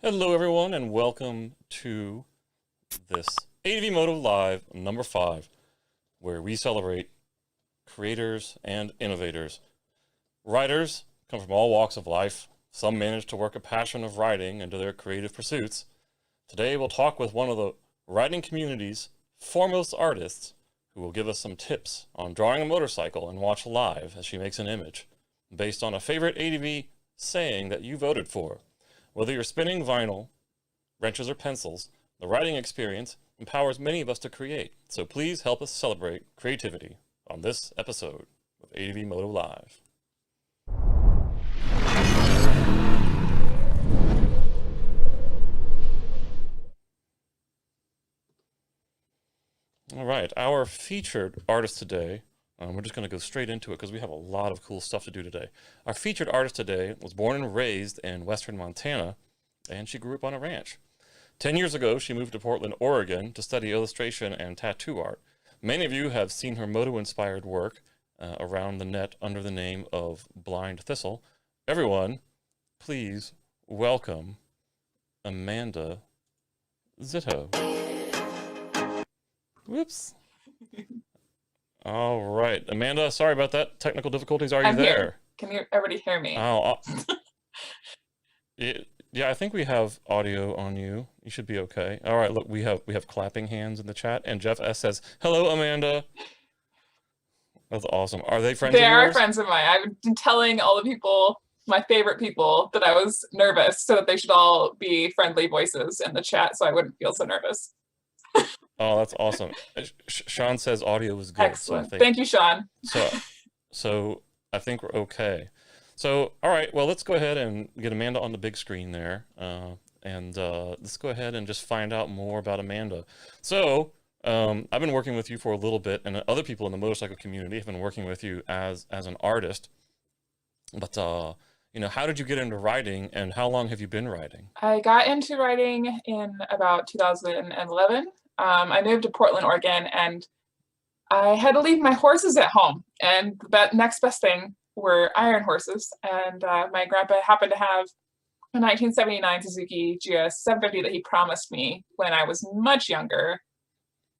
Hello, everyone, and welcome to this ADVMoto Live number 5, where we celebrate creators and innovators. Writers come from all walks of life. Some manage to work a passion of writing into their creative pursuits. Today, we'll talk with one of the writing community's foremost artists who will give us some tips on drawing a motorcycle and watch live as she makes an image, based on a favorite ADV saying that you voted for. Whether you're spinning vinyl, wrenches, or pencils, the writing experience empowers many of us to create. So please help us celebrate creativity on this episode of ADVMoto Live. All right, our featured artist today, we're just going to go straight into it because we have a lot of cool stuff to do today. Our featured artist today was born and raised in western Montana, and she grew up on a ranch. 10 years ago, she moved to Portland, Oregon to study illustration and tattoo art. Many of you have seen her Moto-inspired work around the net under the name of Blind Thistle. Everyone, please welcome Amanda Zito. Whoops. All right, Amanda, sorry about that. Technical difficulties. Are you there? Here. Can everybody hear me? Oh, yeah, I think we have audio on you. You should be okay. All right, look, we have clapping hands in the chat, and Jeff S says, "Hello, Amanda." That's awesome. Are they friends of yours? They are friends of mine. I've been telling all the people, my favorite people, that I was nervous so that they should all be friendly voices in the chat so I wouldn't feel so nervous. Oh, that's awesome. Sean says audio was good. Excellent. So thank you, Sean. So I think we're okay. So, all right, well, let's go ahead and get Amanda on the big screen there. And let's go ahead and just find out more about Amanda. So I've been working with you for a little bit, and other people in the motorcycle community have been working with you as an artist. But, you know, how did you get into writing, and how long have you been writing? I got into writing in about 2011. I moved to Portland, Oregon, and I had to leave my horses at home. And the next best thing were iron horses. And my grandpa happened to have a 1979 Suzuki GS 750 that he promised me when I was much younger.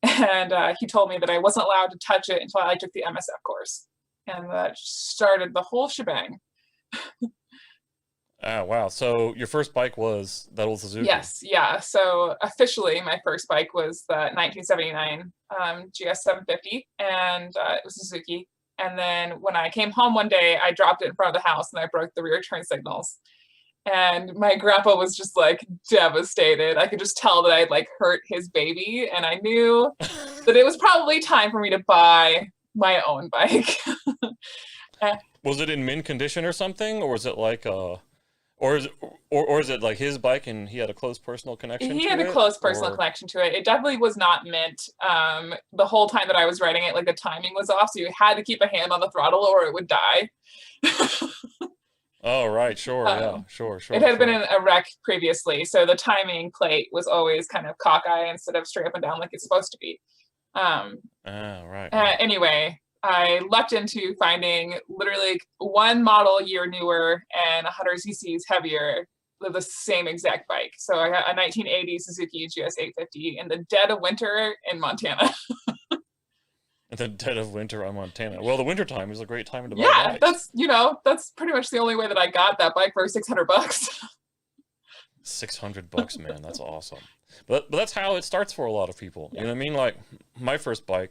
And he told me that I wasn't allowed to touch it until I took the MSF course. And that started the whole shebang. Oh, wow. So your first bike was that old Suzuki? Yes, yeah. So officially, my first bike was the 1979 GS 750, and it was Suzuki. And then when I came home one day, I dropped it in front of the house and I broke the rear turn signals. And my grandpa was just like devastated. I could just tell that I'd like hurt his baby, and I knew that it was probably time for me to buy my own bike. Was it in mint condition or something, or was it like or is it like his bike and he had a close personal connection to it? He had a close personal connection to it. It definitely was not mint. The whole time that I was writing it, like the timing was off, so you had to keep a hand on the throttle or it would die. Oh, right. Sure. Yeah. Sure. It had been in a wreck previously, so the timing plate was always kind of cockeye instead of straight up and down like it's supposed to be. Right. Anyway, I leapt into finding literally one model year newer and 100 cc's heavier with the same exact bike. So I got a 1980 Suzuki GS 850 in the dead of winter in Montana. In the dead of winter on Montana. Well, the winter time is a great time to buy bikes. Yeah, that's pretty much the only way that I got that bike for $600. $600, man, that's awesome. But that's how it starts for a lot of people. Yeah. You know what I mean? Like my first bike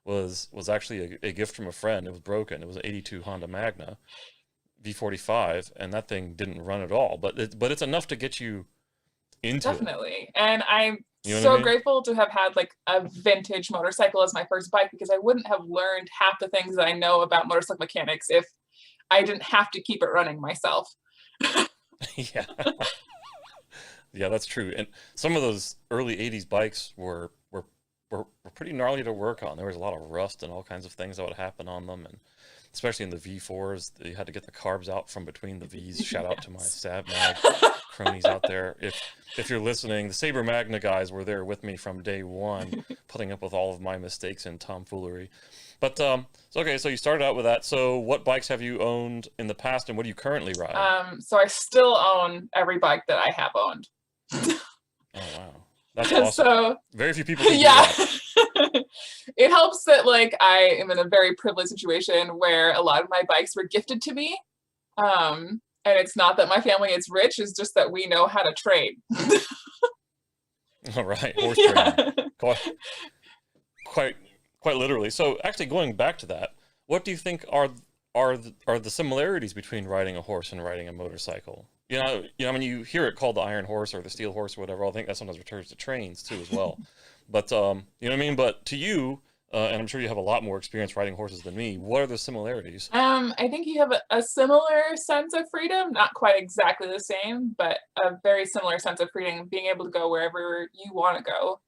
was actually a gift from a friend. It was broken. It was an 82 Honda Magna V45, and that thing didn't run at all. But it's enough to get you into it. Definitely. And I'm so grateful to have had like a vintage motorcycle as my first bike, because I wouldn't have learned half the things that I know about motorcycle mechanics if I didn't have to keep it running myself. Yeah. Yeah, that's true. And some of those early 80s bikes were pretty gnarly to work on. There was a lot of rust and all kinds of things that would happen on them, and especially in the V4s, you had to get the carbs out from between the Vs. Shout out to my Stab Mag cronies out there. If you're listening, the Saber Magna guys were there with me from day one, putting up with all of my mistakes and tomfoolery. But okay, so you started out with that. So what bikes have you owned in the past, and what do you currently ride? So I still own every bike that I have owned. Oh wow, that's awesome. So Very few people can do yeah. that. It helps that like I am in a very privileged situation where a lot of my bikes were gifted to me. And it's not that my family is rich, it's just that we know how to trade. All right, horse trading. Yeah. Quite, quite, quite literally. So, actually, going back to that, what do you think are the similarities between riding a horse and riding a motorcycle? I mean, you hear it called the iron horse or the steel horse or whatever. I think that sometimes refers to trains too as well. But you know what I mean. But to you, and I'm sure you have a lot more experience riding horses than me. What are the similarities? I think you have a similar sense of freedom, not quite exactly the same, but a very similar sense of freedom, being able to go wherever you want to go.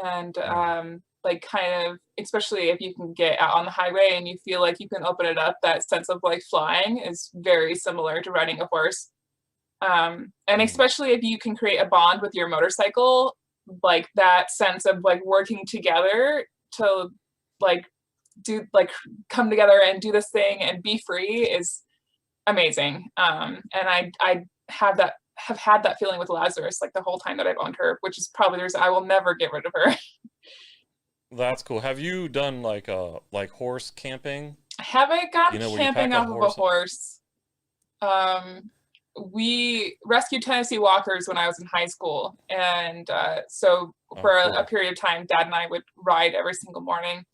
And Mm, like kind of, especially if you can get out on the highway and you feel like you can open it up, that sense of like flying is very similar to riding a horse. And mm, especially if you can create a bond with your motorcycle, like that sense of like working together to like do like come together and do this thing and be free is amazing. And I have had that feeling with Lazarus like the whole time that I've owned her, which is probably the reason I will never get rid of her. that's cool. Have you done like horse camping? I haven't gone Where you camping pack a off of a horse? horse. Um, we rescued Tennessee Walkers when I was in high school, and so Oh, for a cool. period of time, Dad and I would ride every single morning.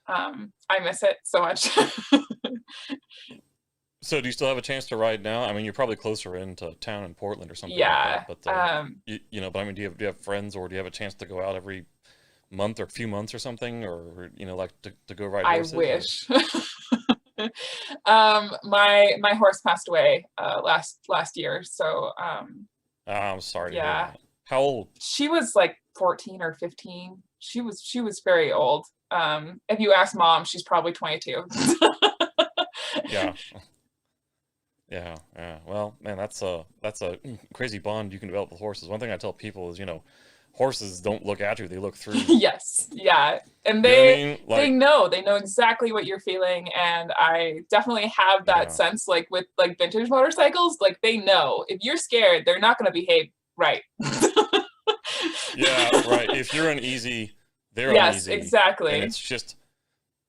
I miss it so much. So do you still have a chance to ride now? I mean, you're probably closer into town in Portland or something like that, Yeah. but but I mean, do you have friends or do you have a chance to go out every month or few months or something, or like to go ride I horses or? wish. My horse passed away last year, so Ah, I'm sorry to hear yeah, that. How old? she was like 14 or 15. She was very old. If you ask mom, she's probably 22. Yeah, yeah, yeah. Well, man, that's a crazy bond you can develop with horses. One thing I tell people is, horses don't look at you; they look through you. Yes, yeah, and You know what I mean? they know exactly what you're feeling, and I definitely have that Yeah, sense like with like vintage motorcycles, like they know if you're scared, they're not going to behave right. yeah, right. If you're uneasy, they're Yes, uneasy, and exactly. it's just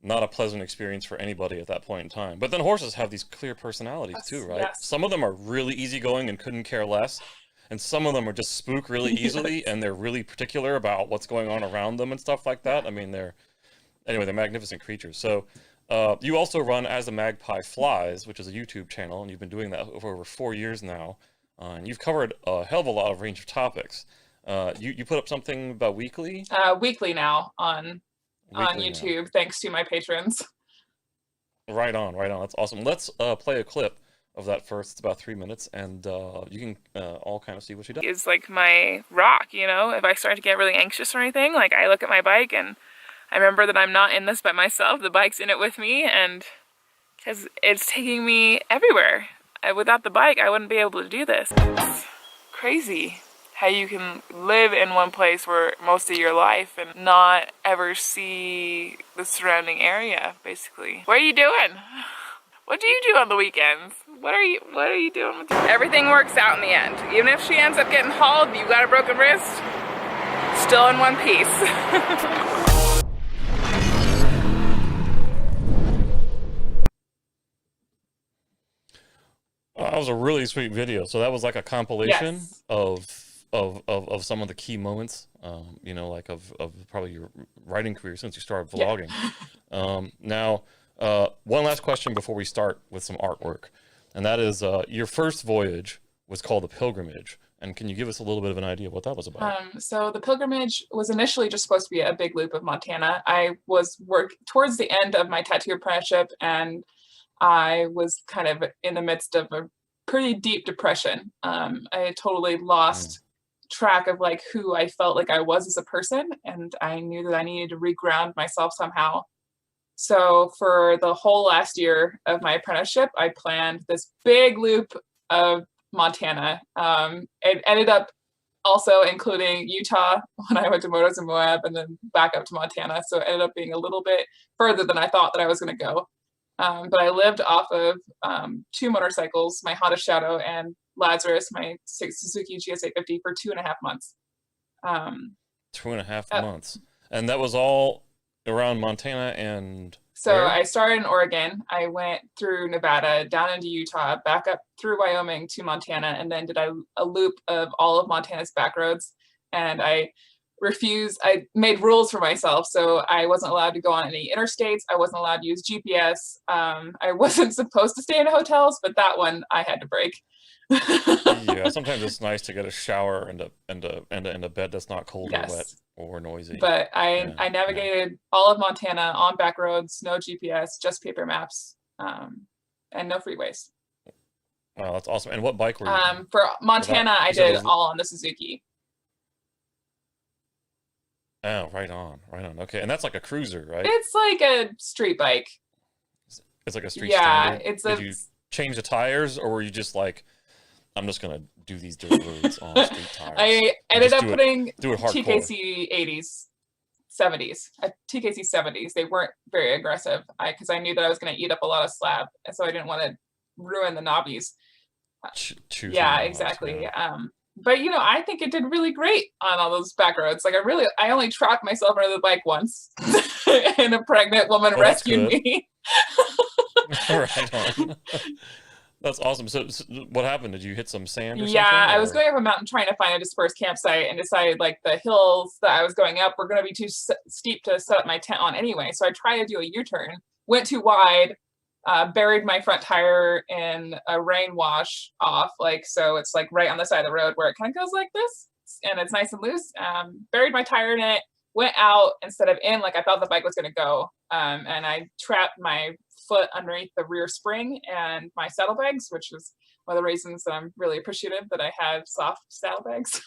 not a pleasant experience for anybody at that point in time. But then horses have these clear personalities too, Yes, right? yes, Some of them are really easygoing and couldn't care less, and some of them are just spook really easily yes, and they're really particular about what's going on around them and stuff like yeah. that. I mean, they're magnificent creatures. So, you also run As the Magpie Flies, which is a YouTube channel, and you've been doing that for over 4 years now. And you've covered a hell of a lot of range of topics. You put up something about weekly, Weekly now on weekly now. YouTube, thanks to my patrons. Right on, right on. That's awesome. Let's play a clip of that first. It's about 3 minutes, and you can all kind of see what she does. Is like my rock, you know? If I start to get really anxious or anything, like I look at my bike and I remember that I'm not in this by myself. The bike's in it with me, and because it's taking me everywhere. Without the bike, I wouldn't be able to do this. It's crazy how you can live in one place for most of your life and not ever see the surrounding area, basically. What are you doing? What do you do on the weekends? What are you doing with everything works out in the end. Even if she ends up getting hauled, you got a broken wrist, still in one piece. That was a really sweet video. So that was like a compilation Yes. of some of the key moments, like of probably your writing career since you started Yeah. vlogging. Now, one last question before we start with some artwork, and that is your first voyage was called the Pilgrimage, and can you give us a little bit of an idea of what that was about? So the pilgrimage was initially just supposed to be a big loop of Montana. I was towards the end of my tattoo apprenticeship, and I was kind of in the midst of a pretty deep depression. I had totally Mm, lost track of like who I felt like I was as a person, and I knew that I needed to reground myself somehow. So for the whole last year of my apprenticeship, I planned this big loop of Montana. It ended up also including Utah when I went to Motos and Moab, and then back up to Montana. So it ended up being a little bit further than I thought that I was going to go. But I lived off of two motorcycles, my Honda Shadow and Lazarus, my Suzuki GS850, for 2.5 months. 2.5 months. And that was all around Montana and so where? I started in Oregon. I went through Nevada, down into Utah, back up through Wyoming to Montana, and then did a loop of all of Montana's back roads. And I made rules for myself. So I wasn't allowed to go on any interstates. I wasn't allowed to use GPS. I wasn't supposed to stay in hotels, but that one I had to break. Yeah, sometimes it's nice to get a shower and a bed that's not cold or wet or noisy. But I navigated all of Montana on back roads, no GPS, just paper maps, and no freeways. Wow, that's awesome. And what bike were you for Montana, I did all on the Suzuki. Oh, right on. Okay, and that's like a cruiser, right? It's like a street bike. It's like a street standard. Did you change the tires, or were you just like, I'm just gonna do these dirt roads on street tires? I ended up putting hardcore. TKC 80s, 70s, TKC 70s. They weren't very aggressive because I knew that I was going to eat up a lot of slab, and so I didn't want to ruin the knobbies. Yeah, exactly. But I think it did really great on all those back roads. Like I only tracked myself under the bike once, and a pregnant woman rescued me. Right on. That's awesome. So what happened? Did you hit some sand or something? Yeah, I was going up a mountain trying to find a dispersed campsite, and decided like the hills that I was going up were going to be too steep to set up my tent on anyway. So I tried to do a U-turn, went too wide, buried my front tire in a rain wash off, so it's like right on the side of the road where it kind of goes like this, and it's nice and loose. Buried my tire in it, went out instead of in like I thought the bike was going to go, and I trapped my foot underneath the rear spring and my saddlebags, which is one of the reasons that I'm really appreciative that I had soft saddlebags.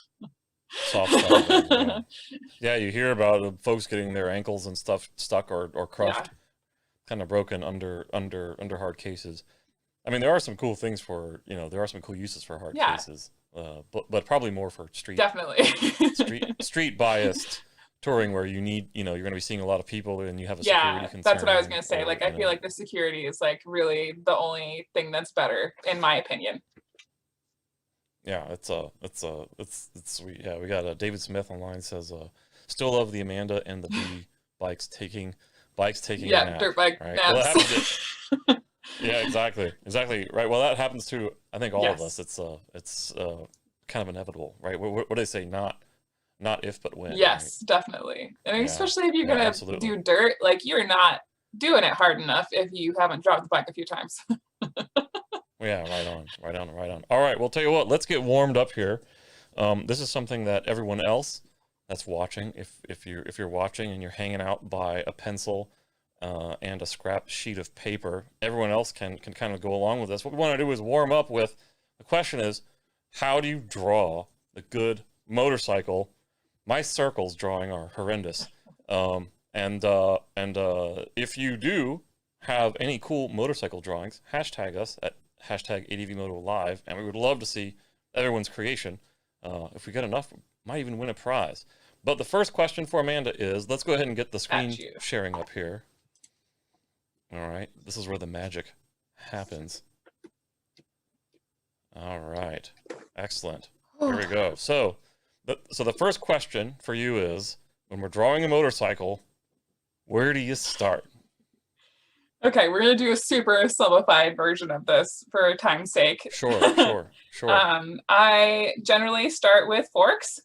Soft saddlebags. Yeah, you hear about folks getting their ankles and stuff stuck or crushed. Kind of broken under hard cases. I mean, there are some cool things for, there are some cool uses for hard cases, but probably more for street. Definitely. street biased touring where you need, you're going to be seeing a lot of people and you have a security concern. That's what I was going to say. I feel like the security is really the only thing that's better, in my opinion. Yeah, it's sweet. Yeah, we got David Smith online says, still love the Amanda and the B bikes taking a nap. Dirt bike right? naps. Well, that happens yeah, exactly right. Well, that happens to I think all of us. It's kind of inevitable, right? What do they say? Not if but when. Yes, right? Definitely. And especially if you're gonna do dirt, you're not doing it hard enough if you haven't dropped the bike a few times. Yeah, right on. All right, well, tell you what, let's get warmed up here. This is something that everyone else that's watching, if you're watching and you're hanging out by a pencil and a scrap sheet of paper, everyone else can kind of go along with this. What we want to do is warm up with, the question is, how do you draw a good motorcycle? My circles drawing are horrendous. And if you do have any cool motorcycle drawings, hashtag us at hashtag ADVMoto live, and we would love to see everyone's creation. If we get enough, we might even win a prize. But the first question for Amanda is, let's go ahead and get the screen sharing up here. All right, this is where the magic happens. All right, excellent. Here we go. So the first question for you is, when we're drawing a motorcycle, where do you start? Okay, we're going to do a super simplified version of this for time's sake. Sure. I generally start with forks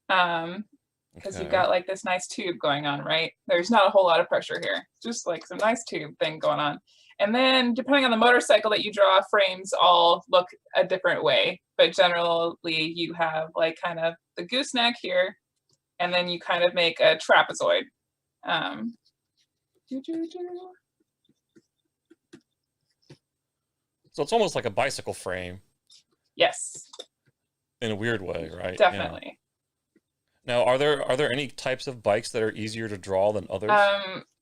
because you've got this nice tube going on, right? There's not a whole lot of pressure here, just some nice tube thing going on. And then depending on the motorcycle that you draw, frames all look a different way. But generally you have kind of the gooseneck here, and then you kind of make a trapezoid. So it's almost like a bicycle frame. Yes. In a weird way, right? Definitely. Yeah. Now, are there any types of bikes that are easier to draw than others?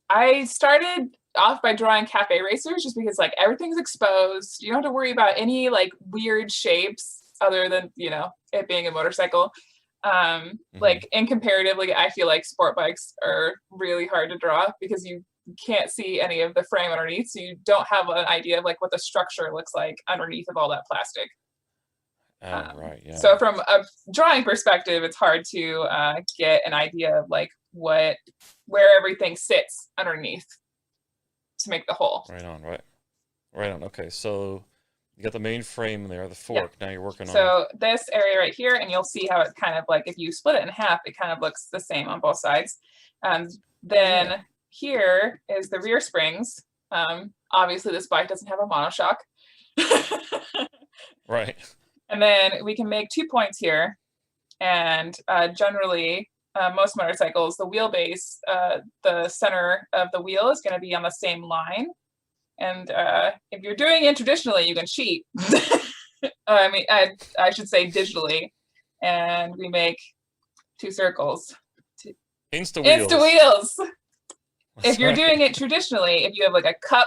I started off by drawing cafe racers just because everything's exposed. You don't have to worry about any weird shapes other than, it being a motorcycle. And comparatively, I feel like sport bikes are really hard to draw because you can't see any of the frame underneath, so you don't have an idea of what the structure looks like underneath of all that plastic. Oh, right, yeah. So from a drawing perspective, it's hard to get an idea of like where everything sits underneath to make the hole. Right on, right. Right on. Okay, so you got the main frame there, the fork. Now you're working on. So this area right here, and you'll see how it kind of like, if you split it in half, it kind of looks the same on both sides. Then here is the rear springs. Obviously this bike doesn't have a monoshock. Right. And then we can make 2 points here. And generally, most motorcycles, the wheelbase, the center of the wheel is going to be on the same line. And if you're doing it traditionally, you can cheat. I mean, I should say digitally. And we make 2 circles. Insta wheels. Insta wheels. If you're doing it traditionally, if you have like a cup,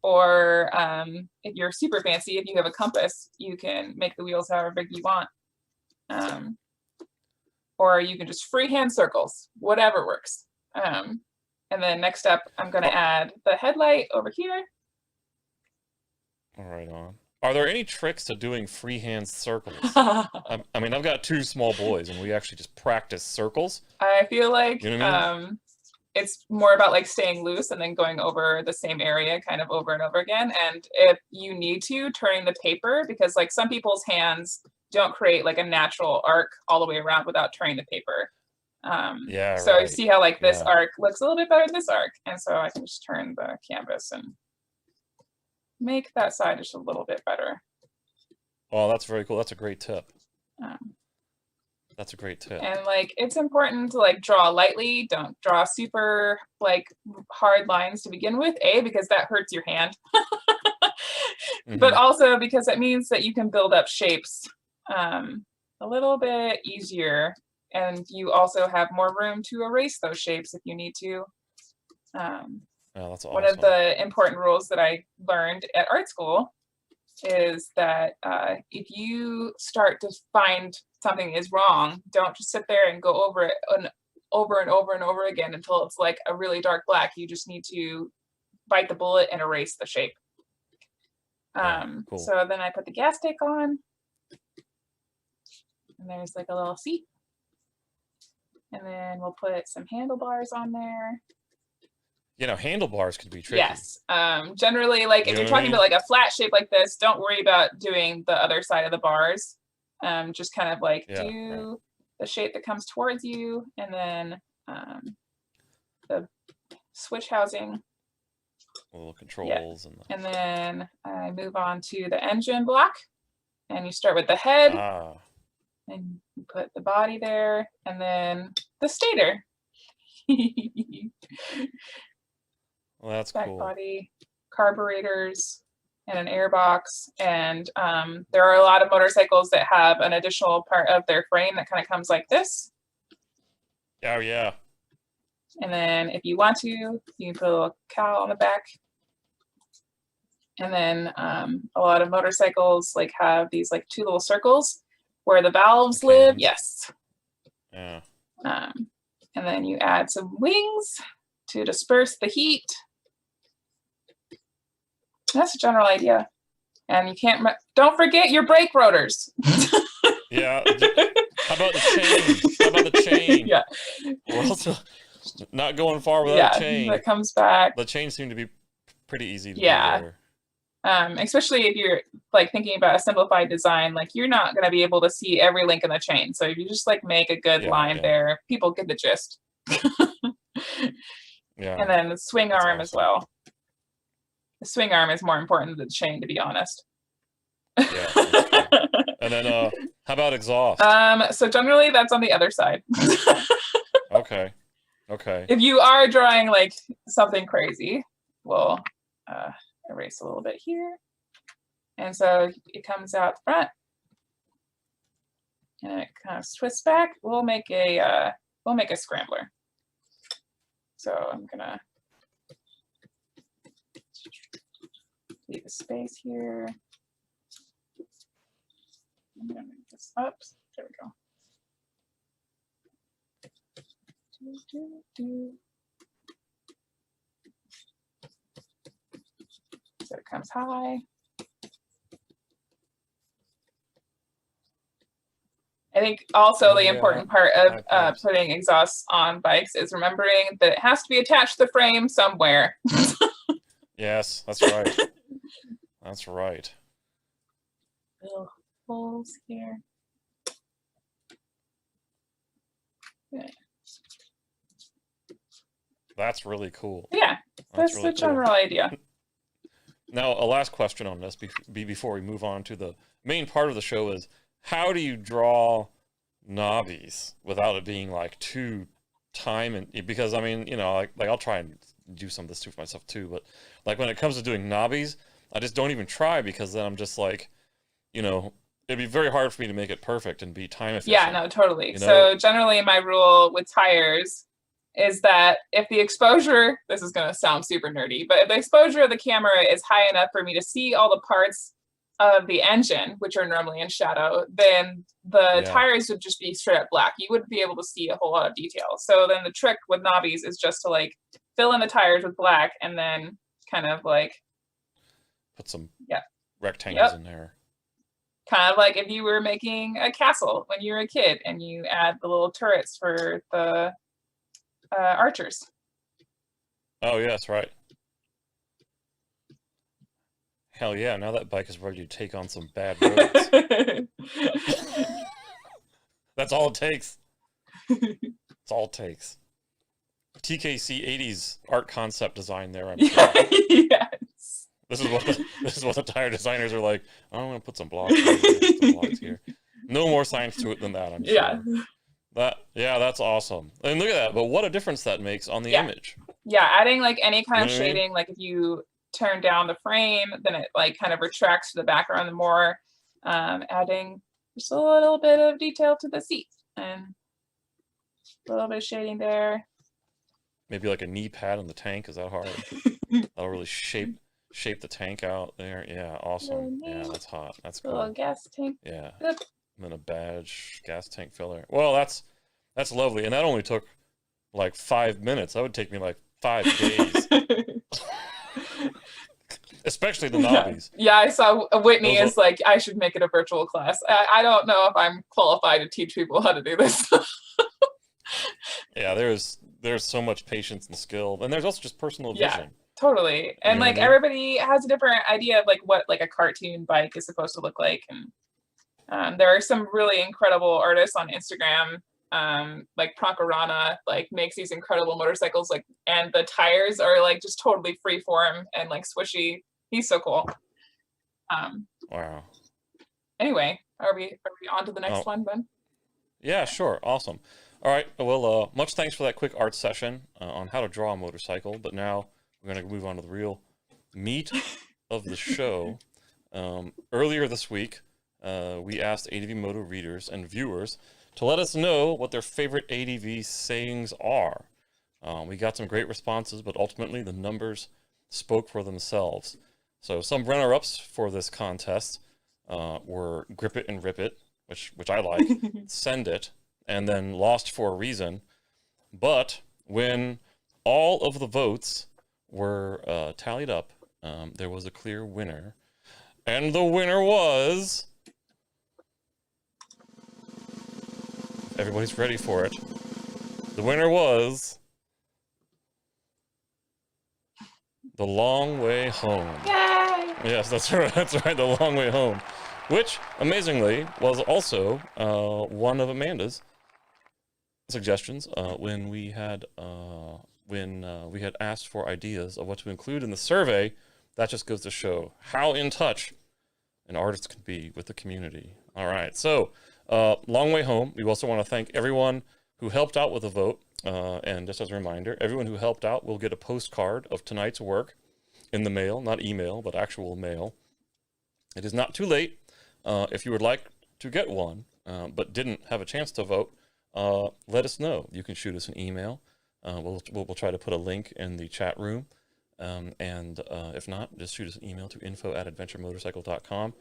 or if you're super fancy, if you have a compass, you can make the wheels however big you want. Or you can just freehand circles, whatever works. And then next up, I'm going to add the headlight over here. All right on. Are there any tricks to doing freehand circles? I mean, I've got 2 small boys, and we actually just practice circles. I feel like you know what I mean? It's more about like staying loose and then going over the same area kind of over and over again. And if you need to, turning the paper, because like some people's hands don't create like a natural arc all the way around without turning the paper. So right. you see how like this arc looks a little bit better than this arc. And so I can just turn the canvas and make that side just a little bit better. Oh, that's very cool. That's a great tip. That's a great tip. And like, it's important to like draw lightly. Don't draw super like hard lines to begin with, because that hurts your hand. But also because it means that you can build up shapes a little bit easier, and you also have more room to erase those shapes if you need to. Oh, that's awesome. One of the important rules that I learned at art school is that if you start to find something is wrong, don't just sit there and go over it over and over and over again until it's like a really dark black. You just need to bite the bullet and erase the shape. Cool. So then I put the gas tank on, and there's like a little seat, and then we'll put some handlebars on there. You know, handlebars could be tricky. Yes. Generally, like if you're talking about like a flat shape like this, don't worry about doing the other side of the bars. Just kind of like do the shape that comes towards you, and then the switch housing. Little controls. And then I move on to the engine block, and you start with the head, and you put the body there, and then the stator. Well, that's back cool. body, carburetors, and an airbox. And there are a lot of motorcycles that have an additional part of their frame that kind of comes like this. Oh, yeah. And then if you want to, you can put a little cowl on the back. And then a lot of motorcycles like have these like 2 little circles where the valves live. Yes. Yeah. And then you add some wings to disperse the heat. That's a general idea. And you don't forget your brake rotors. Yeah. How about the chain? How about the chain? Yeah. We're also not going far without a chain. That comes back. The chains seem to be pretty easy to do there. Especially if you're like thinking about a simplified design, like you're not going to be able to see every link in the chain. So if you just like make a good line there, people get the gist. And then the swing arm as well. The swing arm is more important than the chain, to be honest. Yeah. And then how about exhaust? So generally that's on the other side. Okay. If you are drawing like something crazy, we'll erase a little bit here. And so it comes out front, and it kind of twists back. We'll make a scrambler. So I'm gonna leave a space here. I'm gonna move this up. There we go. So it comes high. I think also Oh, the yeah, important part of high pipes. putting exhausts on bikes is remembering that it has to be attached to the frame somewhere. Yes, that's right. That's right. Little holes here. Yeah. That's really cool. Yeah, that's really the general idea. Now, a last question on this before we move on to the main part of the show is, how do you draw nabis without it being like too time and, because I mean, you know, like I'll try and do some of this too for myself too, but like when it comes to doing nabis, I just don't even try, because then I'm just like, you know, it'd be very hard for me to make it perfect and be time efficient. Yeah, no, totally. You know? So generally my rule with tires is that if the exposure, this is going to sound super nerdy, but if the exposure of the camera is high enough for me to see all the parts of the engine, which are normally in shadow, then the tires would just be straight up black. You wouldn't be able to see a whole lot of detail. So then the trick with nabis is just to like fill in the tires with black and then kind of like put some rectangles in there. Kind of like if you were making a castle when you were a kid and you add the little turrets for the archers. Oh, yes, right. Hell yeah, now that bike is ready to take on some bad roads. That's all it takes. That's all it takes. TKC 80s art concept design there, I'm sure. Yes. This is what the tire designers are like, oh, I'm going to put some blocks here, some blocks here. No more science to it than that, I'm sure. That's awesome. And look at that, but what a difference that makes on the image. Yeah, adding like any kind of shading, like if you turn down the frame, then it like kind of retracts to the background more. Adding just a little bit of detail to the seat and a little bit of shading there. Maybe like a knee pad on the tank, is that hard? That'll really shape the tank out there. Yeah, awesome. Yeah, that's hot. That's cool. Little gas tank. Yeah. And then a badge, gas tank filler. Well, that's lovely. And that only took like 5 minutes. That would take me like 5 days. Especially the nabis. Yeah, I saw Whitney is like, I should make it a virtual class. I don't know if I'm qualified to teach people how to do this. Yeah, there's so much patience and skill. And there's also just personal vision. Yeah, totally. And like everybody has a different idea of like what like a cartoon bike is supposed to look like. And there are some really incredible artists on Instagram, like Prankarana, like makes these incredible motorcycles, like, and the tires are like just totally freeform and like swishy. He's so cool. Wow. Anyway, are we on to the next one, Ben? Yeah, sure. Awesome. All right. Well, much thanks for that quick art session on how to draw a motorcycle. But now we're going to move on to the real meat of the show. Earlier this week, we asked ADVMoto readers and viewers to let us know what their favorite ADV sayings are. We got some great responses, but ultimately the numbers spoke for themselves. So some runner-ups for this contest were grip it and rip it, which I like, send it, and then lost for a reason. But when all of the votes were tallied up, there was a clear winner. And the winner was... Everybody's ready for it. The winner was... The Long Way Home. Yay! Yes, that's right. That's right. The Long Way Home, which amazingly was also one of Amanda's suggestions when we had asked for ideas of what to include in the survey. That just goes to show how in touch an artist can be with the community. All right. So, Long Way Home. We also want to thank everyone who helped out with the vote. And just as a reminder, everyone who helped out will get a postcard of tonight's work in the mail, not email, but actual mail. It is not too late. If you would like to get one, but didn't have a chance to vote, let us know. You can shoot us an email. We'll try to put a link in the chat room. And if not, just shoot us an email to info@adventuremotorcycle.com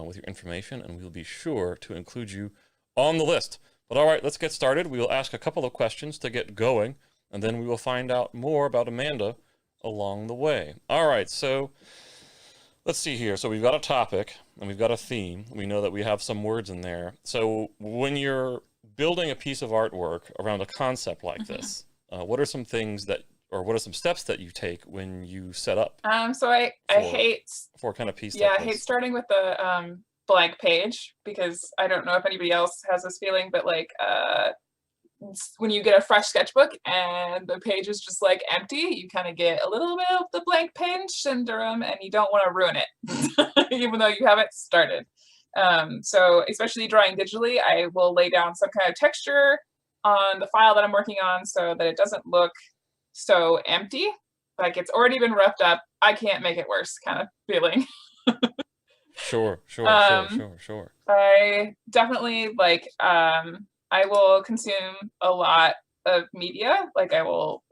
with your information, and we'll be sure to include you on the list. But all right, let's get started. We will ask a couple of questions to get going, and then we will find out more about Amanda along the way. All right, so let's see here. So we've got a topic and we've got a theme. We know that we have some words in there. So when you're building a piece of artwork around a concept like this, what are some things that, or what are some steps that you take when you set up? So I hate for a kind of piece. Yeah, like I hate this? starting with the blank page, because I don't know if anybody else has this feeling, but like when you get a fresh sketchbook and the page is just like empty, you kind of get a little bit of the blank page syndrome, and you don't want to ruin it, even though you haven't started. So especially drawing digitally, I will lay down some kind of texture on the file that I'm working on so that it doesn't look so empty, like it's already been roughed up. I can't make it worse kind of feeling. Sure. I definitely like I will consume a lot of media. Like I'll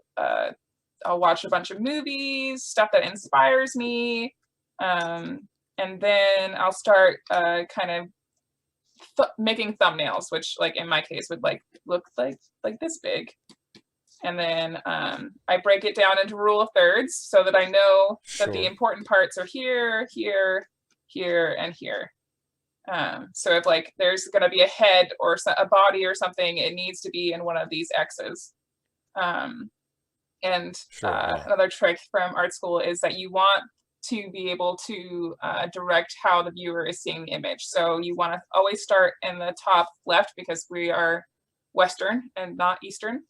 watch a bunch of movies, stuff that inspires me, and then I'll start kind of making thumbnails, which like in my case would like look like this big. And then I break it down into rule of thirds so that I know that the important parts are here, here, here, and here. So if like there's going to be a head or a body or something, it needs to be in one of these X's. Another trick from art school is that you want to be able to direct how the viewer is seeing the image. So you want to always start in the top left, because we are Western and not Eastern.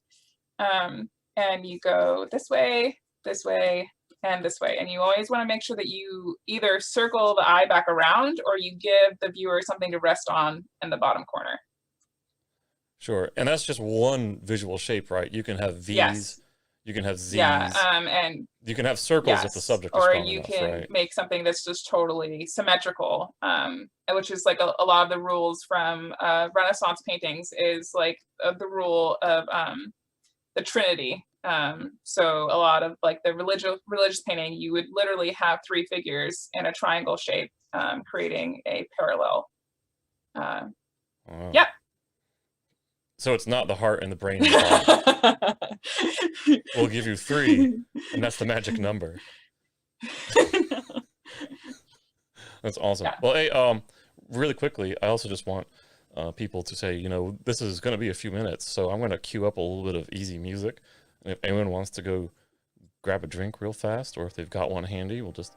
And you go this way, and this way. And you always want to make sure that you either circle the eye back around, or you give the viewer something to rest on in the bottom corner. Sure. And that's just one visual shape, right? You can have V's, yes. You can have Z's, and you can have circles if the subject is or strong you enough, can right? make something that's just totally symmetrical, which is like a lot of the rules from Renaissance paintings, is like the rule of the Trinity. So a lot of like the religious painting, you would literally have three figures in a triangle shape, creating a parallel. Wow. Yep. So it's not the heart and the brain and the body. We'll give you 3, and that's the magic number. That's awesome. Yeah. Well, hey, really quickly, I also just want people to say, you know, this is going to be a few minutes, so I'm going to cue up a little bit of easy music. And if anyone wants to go grab a drink real fast, or if they've got one handy, we'll just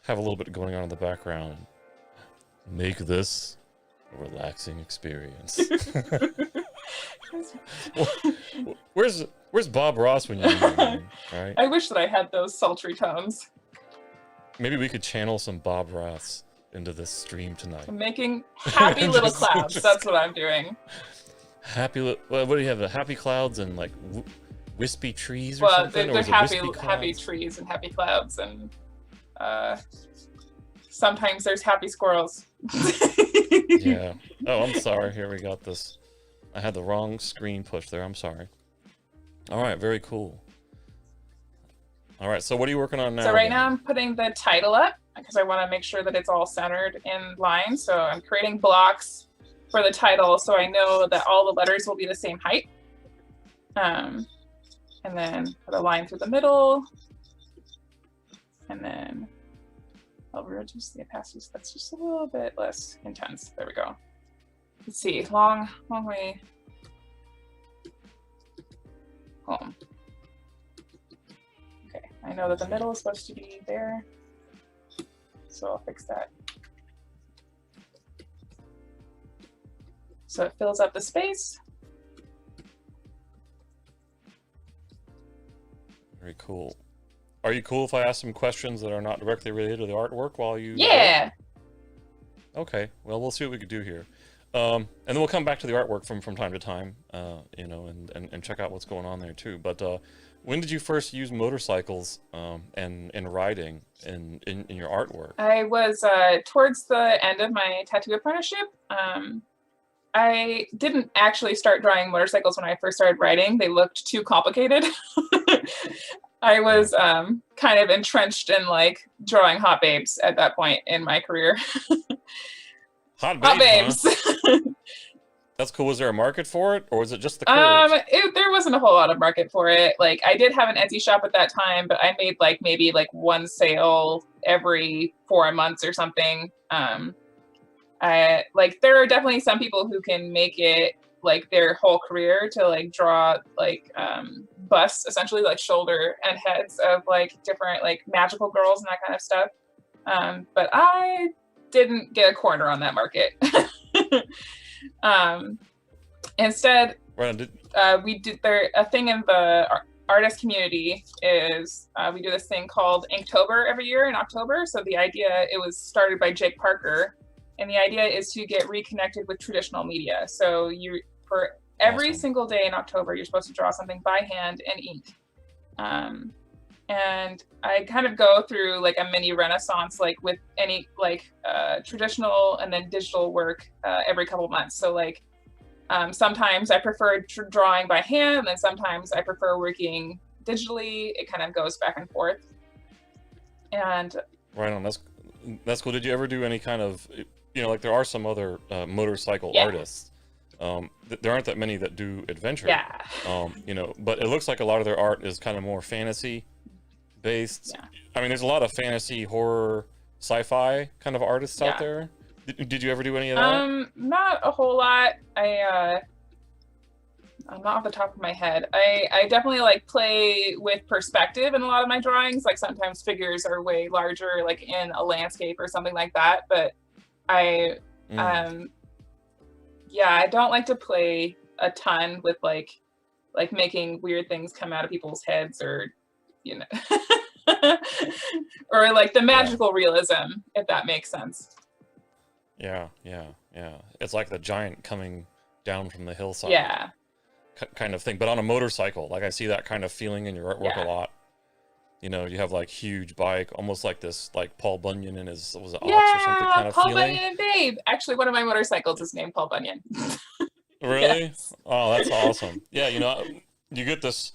have a little bit going on in the background. Make this a relaxing experience. Where's Bob Ross when you need him? Right? I wish that I had those sultry tones. Maybe we could channel some Bob Ross into this stream tonight. I'm making happy little clouds. That's what I'm doing. What do you have? The happy clouds and like wispy trees or something? Well, they're happy trees and happy clouds, and sometimes there's happy squirrels. Yeah. Oh, I'm sorry. Here we got this. I had the wrong screen pushed there. I'm sorry. All right. Very cool. All right. So what are you working on now? So right now I'm putting the title up because I want to make sure that it's all centered in line. So I'm creating blocks for the title so I know that all the letters will be the same height. And then put a line through the middle. And then I'll reduce the opacity so that's just a little bit less intense. There we go. Let's see, long way home. Okay, I know that the middle is supposed to be there, so I'll fix that. So it fills up the space. Very cool. Are you cool if I ask some questions that are not directly related to the artwork while you... Yeah! Okay, well, we'll see what we can do here. And then we'll come back to the artwork from time to time, you know, and check out what's going on there too. But when did you first use motorcycles and riding in your artwork? I was towards the end of my tattoo apprenticeship. I didn't actually start drawing motorcycles when I first started writing. They looked too complicated. I was kind of entrenched in like drawing hot babes at that point in my career. Hot babes. Huh? That's cool. Was there a market for it, or was it just the curves? There was a wasn't a whole lot of market for it. Like I did have an Etsy shop at that time, but I made like maybe like one sale every 4 months or something. I like there are definitely some people who can make it like their whole career to like draw like busts, essentially like shoulder and heads of like different like magical girls and that kind of stuff. But I didn't get a corner on that market. Instead, we did a thing in the artist community is we do this thing called Inktober every year in October. So the idea, it was started by Jake Parker, and the idea is to get reconnected with traditional media. So for every single day in October, you're supposed to draw something by hand and ink. And I kind of go through like a mini renaissance, like with any like traditional and then digital work every couple months. So like sometimes I prefer drawing by hand, and then sometimes I prefer working digitally. It kind of goes back and forth. And right on, that's cool. Did you ever do any kind of, like there are some other motorcycle artists. There aren't that many that do adventure. Yeah. But it looks like a lot of their art is kind of more fantasy based. Yeah. I mean, there's a lot of fantasy, horror, sci-fi kind of artists out there. Did you ever do any of that? Not a whole lot. I'm not off the top of my head. I definitely like play with perspective in a lot of my drawings. Like sometimes figures are way larger, like in a landscape or something like that. But I don't like to play a ton with like making weird things come out of people's heads, or or like the magical realism, if that makes sense. Yeah. It's like the giant coming down from the hillside. Yeah. Kind of thing, but on a motorcycle. Like I see that kind of feeling in your artwork a lot. You have like huge bike, almost like this, like Paul Bunyan and his, was it ox or something kind of Paul feeling? Bunyan and Babe. Actually, one of my motorcycles is named Paul Bunyan. Really? Yes. Oh, that's awesome. Yeah, you get this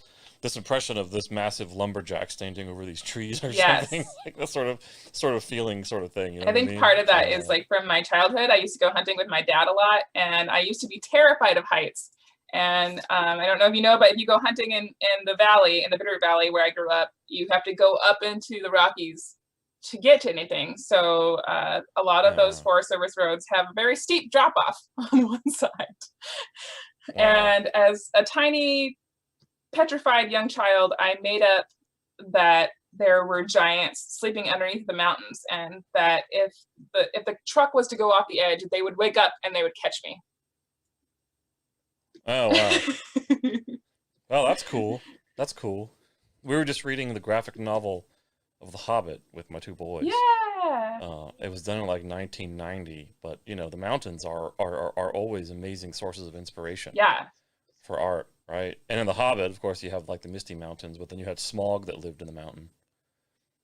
impression of this massive lumberjack standing over these trees or something, like that sort of feeling, sort of thing. I think part of that is like from my childhood. I used to go hunting with my dad a lot, and I used to be terrified of heights. And I don't know if you know, but if you go hunting in the valley, in the Bitterroot Valley where I grew up, you have to go up into the Rockies to get to anything. So a lot of those Forest Service roads have a very steep drop off on one side. And as a tiny petrified young child, I made up that there were giants sleeping underneath the mountains, and that if the truck was to go off the edge, they would wake up and they would catch me. Oh, wow. Well, that's cool. That's cool. We were just reading the graphic novel of The Hobbit with my two boys. Yeah. It was done in like 1990, but the mountains are always amazing sources of inspiration. Yeah. For art, right? And in The Hobbit, of course, you have like the Misty Mountains, but then you had Smaug that lived in the mountain.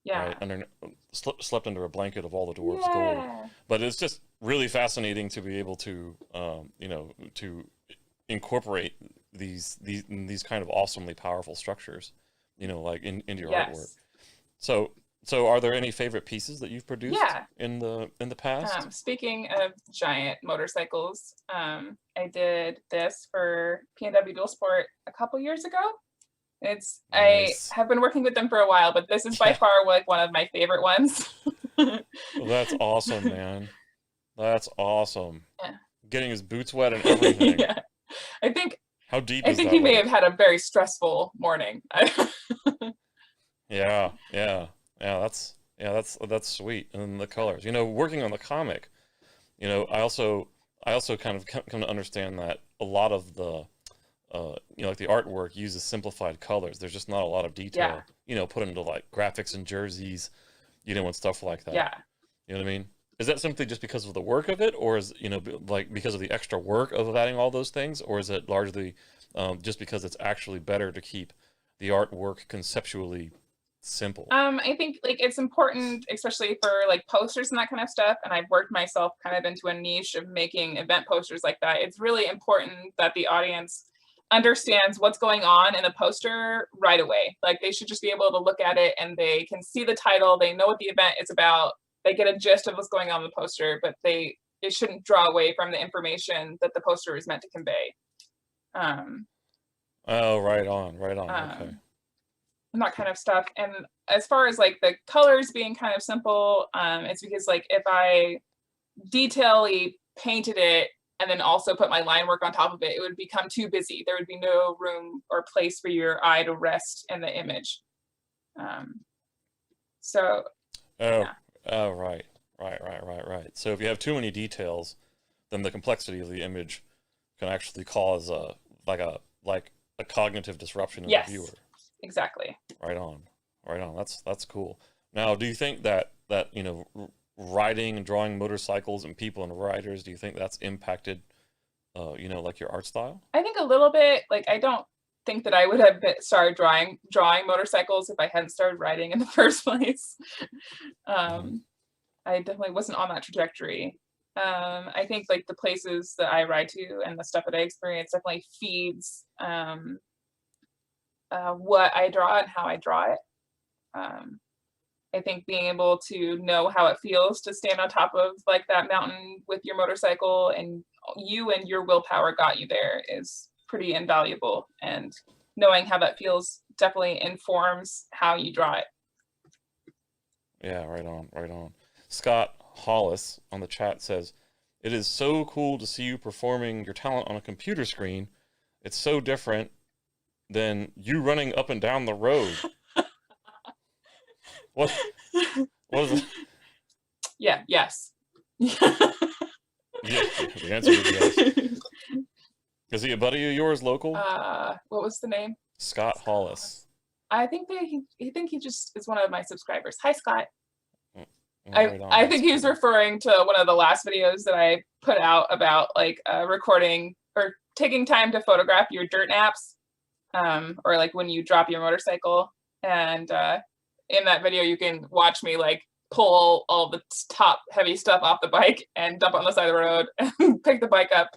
Yeah. Right? Slept under a blanket of all the dwarves' gold. But it's just really fascinating to be able to, to incorporate these kind of awesomely powerful structures, like into your artwork. So are there any favorite pieces that you've produced in the past? Speaking of giant motorcycles, I did this for P&W Dual Sport a couple years ago. Nice. I have been working with them for a while, but this is by far like one of my favorite ones. Well, that's awesome, man. That's awesome. Yeah. Getting his boots wet and everything. Yeah. I think he may have had a very stressful morning. Yeah. That's sweet. And then the colors. Working on the comic, I also kind of come to understand that a lot of the like the artwork uses simplified colors. There's just not a lot of detail, put into like graphics and jerseys, and stuff like that. Yeah. You know what I mean? Is that simply just because of the work of it, or is like because of the extra work of adding all those things, or is it largely just because it's actually better to keep the artwork conceptually simple? I think like it's important, especially for like posters and that kind of stuff. And I've worked myself kind of into a niche of making event posters like that. It's really important that the audience understands what's going on in the poster right away. Like they should just be able to look at it and they can see the title. They know what the event is about. They get a gist of what's going on in the poster, but it shouldn't draw away from the information that the poster is meant to convey. Oh, right on, right on. Okay. And that kind of stuff. And as far as like the colors being kind of simple, it's because like if I detail-y painted it and then also put my line work on top of it, it would become too busy. There would be no room or place for your eye to rest in the image. So Oh, yeah. oh, right, right. So if you have too many details, then the complexity of the image can actually cause a cognitive disruption in the Yes, viewer. exactly. Right on, right on. That's cool. Now, do you think that riding and drawing motorcycles and people and riders, do you think that's impacted, like your art style? I think a little bit. Like I don't think that I would have started drawing motorcycles if I hadn't started riding in the first place. Hmm. I definitely wasn't on that trajectory. I think like the places that I ride to and the stuff that I experience definitely feeds what I draw and how I draw it. Um, I think being able to know how it feels to stand on top of like that mountain with your motorcycle and you and your willpower got you there is pretty invaluable. And knowing how that feels definitely informs how you draw it. Yeah, right on, right on. Scott Hollis on the chat says, "It is so cool to see you performing your talent on a computer screen. It's so different than you running up and down the road." What? What is it? Yeah, yes. Yeah, the answer is yes. Is he a buddy of yours, local? What was the name? Scott Hollis. I think that he just is one of my subscribers. Hi, Scott. Mm, I right on. I That's think he was cool. referring to one of the last videos that I put out about like recording or taking time to photograph your dirt naps, or like when you drop your motorcycle. And in that video, you can watch me like pull all the top heavy stuff off the bike and dump it on the side of the road and pick the bike up,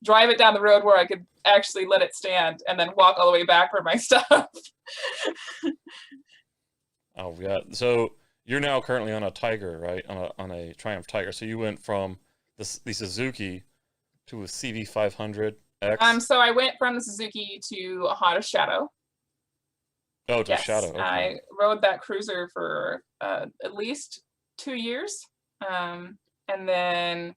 drive it down the road where I could actually let it stand, and then walk all the way back for my stuff. Oh yeah. So you're now currently on a Tiger, right? On a Triumph Tiger. So you went from the Suzuki to a CV500X. So I went from the Suzuki to a Honda Shadow. Oh, to a Yes, Shadow. Okay. I rode that cruiser for at least 2 years. And then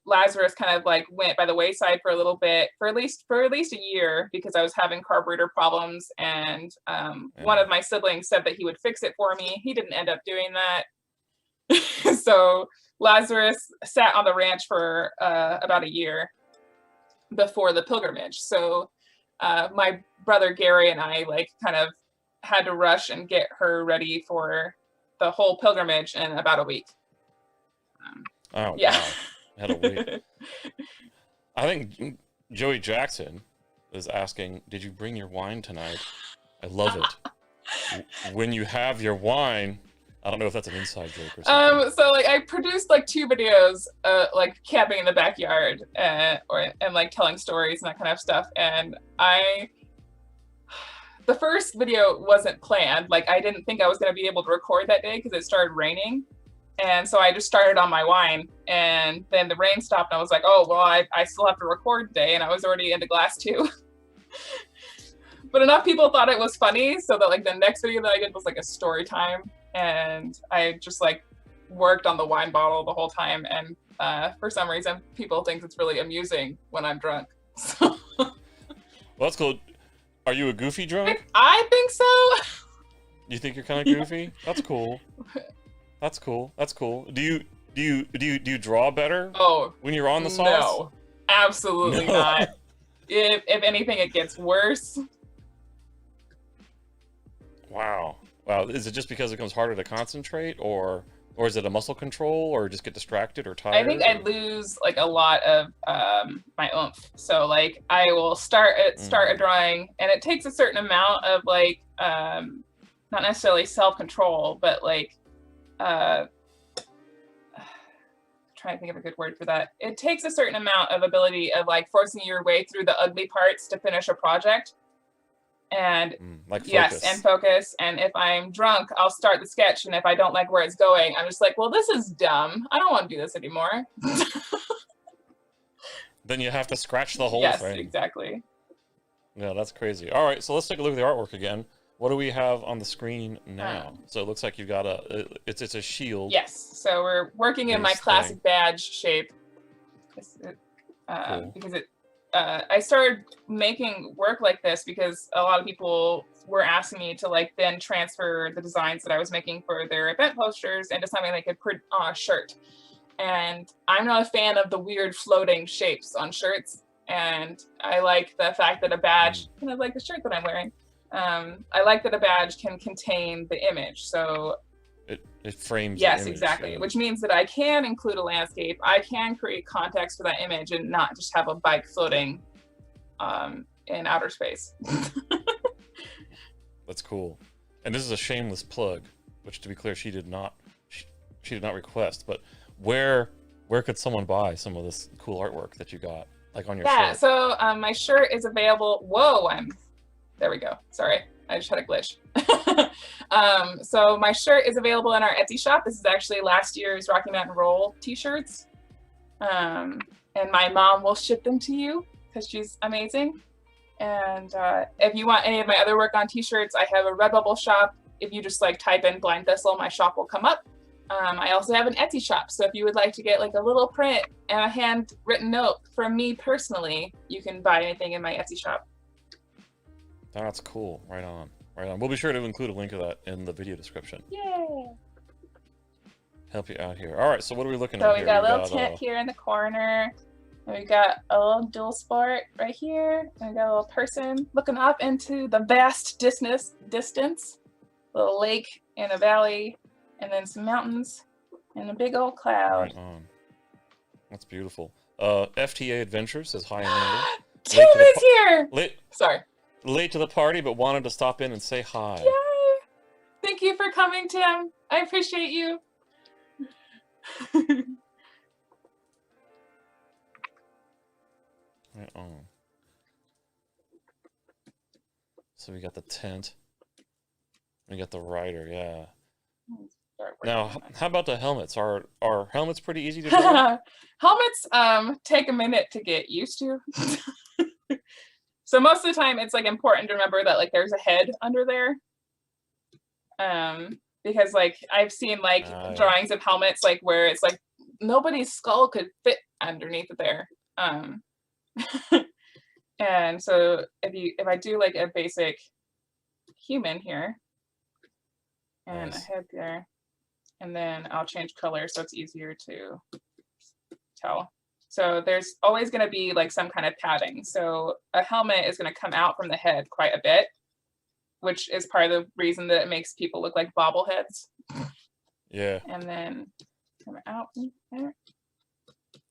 Lazarus kind of like went by the wayside for a little bit, for at least a year, because I was having carburetor problems. And one Yeah. of my siblings said that he would fix it for me. He didn't end up doing that. So Lazarus sat on the ranch for about a year before the pilgrimage. So my brother Gary and I like kind of had to rush and get her ready for the whole pilgrimage in about a week. Oh Yeah. wow. Had a wait. I think Joey Jackson is asking, "Did you bring your wine tonight?" I love it. When you have your wine, I don't know if that's an inside joke or something. So like I produced like 2 videos, like camping in the backyard, and like telling stories and that kind of stuff. And the first video wasn't planned. Like I didn't think I was going to be able to record that day because it started raining. And so I just started on my wine, and then the rain stopped and I was like, oh, well, I still have to record today. And I was already into glass too. But enough people thought it was funny so that like the next video that I did was like a story time. And I just like worked on the wine bottle the whole time. And for some reason, people think it's really amusing when I'm drunk. So Well, that's cool. Are you a goofy drunk? I think so. You think you're kind of goofy? That's cool. That's cool. That's cool. Do you draw better Oh, when you're on the sauce? no, absolutely No. not. If anything, it gets worse. Wow. Wow. Is it just because it becomes harder to concentrate, or is it a muscle control, or just get distracted or tired? I think I lose like a lot of my oomph. So like I will start a drawing, and it takes a certain amount of like not necessarily self-control, but like trying to think of a good word for that. It takes a certain amount of ability of like forcing your way through the ugly parts to finish a project. And like focus. yes, and focus. And if I'm drunk, I'll start the sketch, and if I don't like where it's going, I'm just like, well, this is dumb. I don't want to do this anymore. Then you have to scratch the whole Yes, thing. exactly. Yeah, that's crazy. All right, so let's take a look at the artwork again. What do we have on the screen now? So it looks like you've got it's a shield. Yes. So we're working in my Base classic thing. badge shape. Cool. Because I started making work like this because a lot of people were asking me to like then transfer the designs that I was making for their event posters into something they could put on a shirt. And I'm not a fan of the weird floating shapes on shirts. And I like the fact that a badge, kind of like the shirt that I'm wearing, I like that a badge can contain the image. So it frames yes, the image, exactly. yeah. Which means that I can include a landscape. I can create context for that image and not just have a bike floating in outer space. That's cool. And this is a shameless plug, which, to be clear, she did not request. But where could someone buy some of this cool artwork that you got, like on your shirt? So my shirt is available. Whoa, there we go. Sorry, I just had a glitch. So my shirt is available in our Etsy shop. This is actually last year's Rocky Mountain Roll t-shirts. And my mom will ship them to you because she's amazing. And if you want any of my other work on t-shirts, I have a Redbubble shop. If you just like type in Blind Thistle, my shop will come up. I also have an Etsy shop. So if you would like to get like a little print and a handwritten note from me personally, you can buy anything in my Etsy shop. That's cool. Right on. Right on. We'll be sure to include a link of that in the video description. Yay! Help you out here. All right, so what are we looking at So here? we got a little tent here in the corner. And we got a little dual sport right here. And we got a little person looking up into the vast distance. A little lake and a valley, and then some mountains, and a big old cloud. Right on. That's beautiful. FTA Adventure says hi, Amanda. Tim is here! Sorry. Late to the party, but wanted to stop in and say hi. Yay! Thank you for coming, Tim. I appreciate you. Right on. So we got the tent. We got the rider, yeah. Now, how about the helmets? Are helmets pretty easy to draw? Helmets take a minute to get used to. So most of the time, it's like important to remember that like there's a head under there. Because like I've seen like drawings of helmets like where it's like nobody's skull could fit underneath it there. And so if I do like a basic human here and a head there, and then I'll change color so it's easier to tell. So there's always going to be like some kind of padding. So a helmet is going to come out from the head quite a bit, which is part of the reason that it makes people look like bobbleheads. Yeah. And then come out there.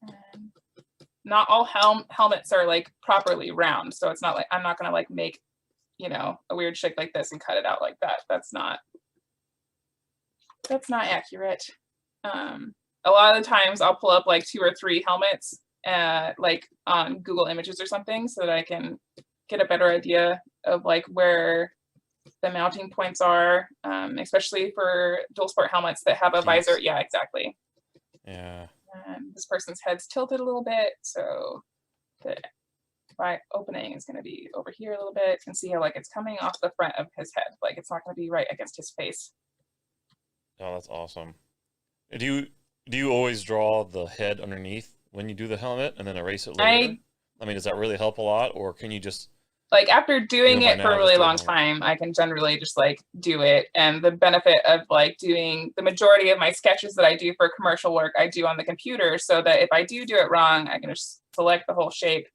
And not all helmets are like properly round. So it's not like, I'm not going to like make, you know, a weird shape like this and cut it out like that. That's not accurate. A lot of the times I'll pull up like 2 or 3 helmets like on Google Images or something so that I can get a better idea of like where the mounting points are, especially for dual sport helmets that have a visor. Yeah, exactly. Yeah. And this person's head's tilted a little bit, so the right opening is going to be over here a little bit. You can see how like it's coming off the front of his head, like it's not going to be right against his face. Oh, that's awesome. Do you always draw the head underneath when you do the helmet and then erase it later? I mean, does that really help a lot, or can you just like after doing it for a really long time, I can generally just like do it. And the benefit of like doing the majority of my sketches that I do for commercial work, I do on the computer, so that if I do it wrong, I can just select the whole shape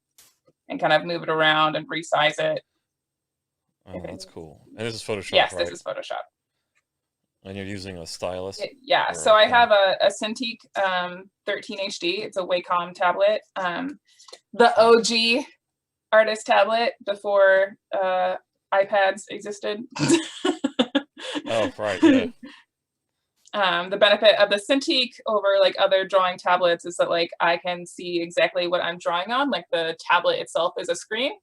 and kind of move it around and resize it. Oh, that's cool. And this is Photoshop, yes, right? This is Photoshop. And you're using a stylus? Yeah, so I have a Cintiq 13 HD. It's a Wacom tablet. The OG artist tablet before iPads existed. Oh, right, yeah. The benefit of the Cintiq over like other drawing tablets is that like I can see exactly what I'm drawing on. Like the tablet itself is a screen.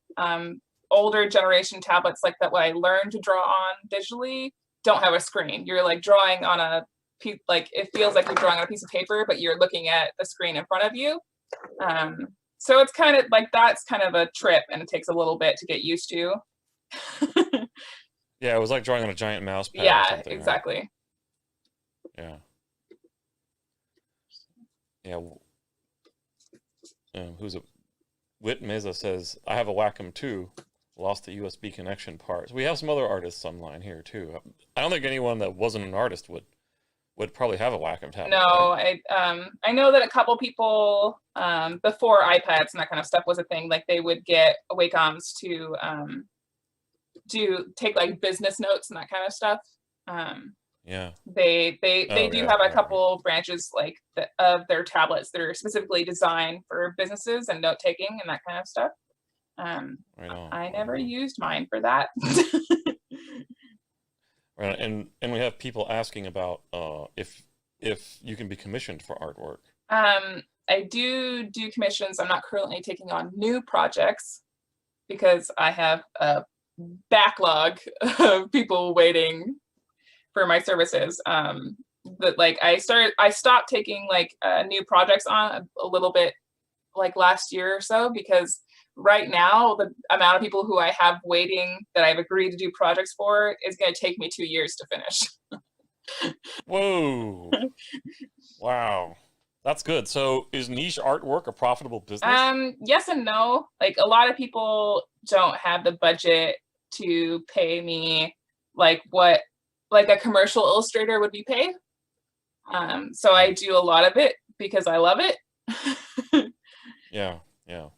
Older generation tablets like that what I learned to draw on digitally don't have a screen. You're like drawing on a piece, like it feels like you're drawing on a piece of paper, but you're looking at the screen in front of you. So it's kind of like that's kind of a trip, and it takes a little bit to get used to. Yeah, it was like drawing on a giant mouse pad or Yeah, something, right? exactly. Yeah. Yeah. Who's it? Whit Meza says, I have a Wacom too. Lost the USB connection part. So we have some other artists online here too. I don't think anyone that wasn't an artist would probably have a Wacom tablet, No, right? I know that a couple people before iPads and that kind of stuff was a thing. Like they would get Wacoms to take like business notes and that kind of stuff. Yeah. They do Yeah, have a right. couple branches like of their tablets that are specifically designed for businesses and note taking and that kind of stuff. Right on. I Right never on. used mine for that. Right. And we have people asking about if you can be commissioned for artwork. I do commissions. I'm not currently taking on new projects because I have a backlog of people waiting for my services. But like I stopped taking like new projects on a little bit like last year or so, because right now the amount of people who I have waiting that I've agreed to do projects for is going to take me 2 years to finish. Whoa. Wow. That's good. So is niche artwork a profitable business? Yes and no. Like a lot of people don't have the budget to pay me like what like a commercial illustrator would be paid. So I Right. do a lot of it because I love it. Yeah. Yeah.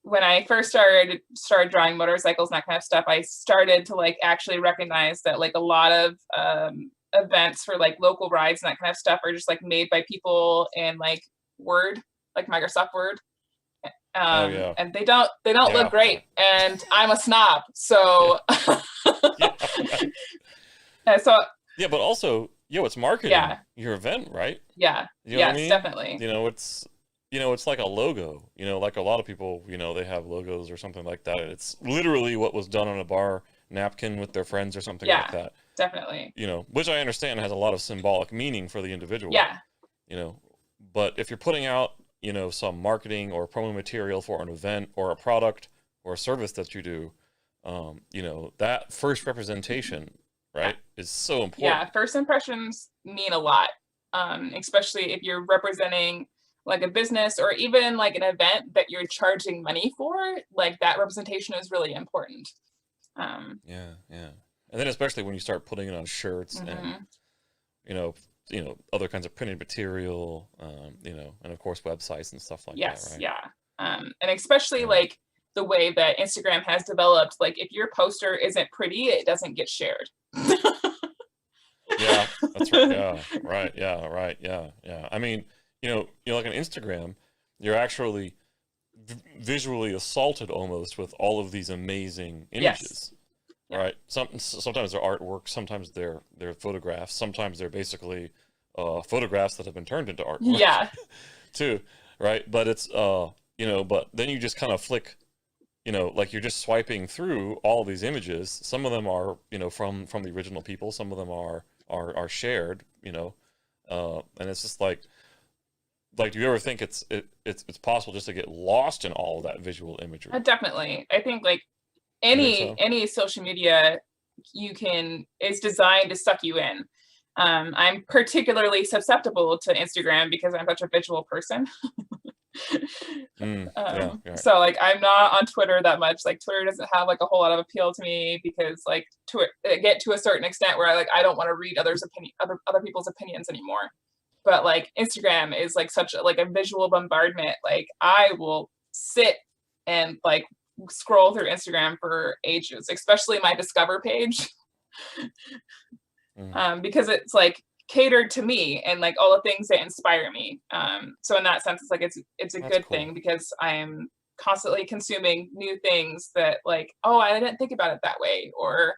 When I first started drawing motorcycles and that kind of stuff, I started to like actually recognize that like a lot of events for like local rides and that kind of stuff are just like made by people in like Word, like Microsoft Word. Oh yeah. And they don't look Yeah. great, and I'm a snob, so Yeah. Right. and so Yeah, but also, it's marketing yeah, your event, right? yeah, You know what I yes, mean? definitely, It's like a logo. Like a lot of people, they have logos or something like that. It's literally what was done on a bar napkin with their friends or something like yeah, that. definitely, Which I understand has a lot of symbolic meaning for the individual. yeah, You know, but if you're putting out, some marketing or promo material for an event or a product or a service that you do, that first representation, yeah, right, is so yeah. important. First impressions mean a lot, especially if you're representing like a business or even like an event that you're charging money for. Like that representation is really important. Um, Yeah, yeah. And then especially when you start putting it on shirts and mhm. you know, other kinds of printed material, and of course websites and stuff like that, Yes, right? yeah. And especially Yeah. like the way that Instagram has developed, like if your poster isn't pretty, it doesn't get shared. Yeah, that's right. Yeah, right. Yeah, right. Yeah, yeah. I mean, like on Instagram, you're actually visually assaulted almost with all of these amazing Yes. images, Yeah. right? Sometimes they're artwork, sometimes they're photographs, sometimes they're basically photographs that have been turned into artwork Yeah. too, right? But it's but then you just kind of flick, like you're just swiping through all these images. Some of them are, from the original people. Some of them are shared, and it's just like, do you ever think it's possible just to get lost in all of that visual imagery? Definitely. I think like You think so? any social media is designed to suck you in. I'm particularly susceptible to Instagram because I'm such a visual person. Yeah, yeah, So like I'm not on Twitter that much. Like Twitter doesn't have like a whole lot of appeal to me because like to get to a certain extent where I don't want to read other people's opinions anymore. But like Instagram is like such like a visual bombardment. Like I will sit and like scroll through Instagram for ages, especially my discover page, mm, because it's like catered to me and like all the things that inspire me. So in that sense, it's like it's a that's good cool. thing because I am constantly consuming new things that like, oh, I didn't think about it that way, or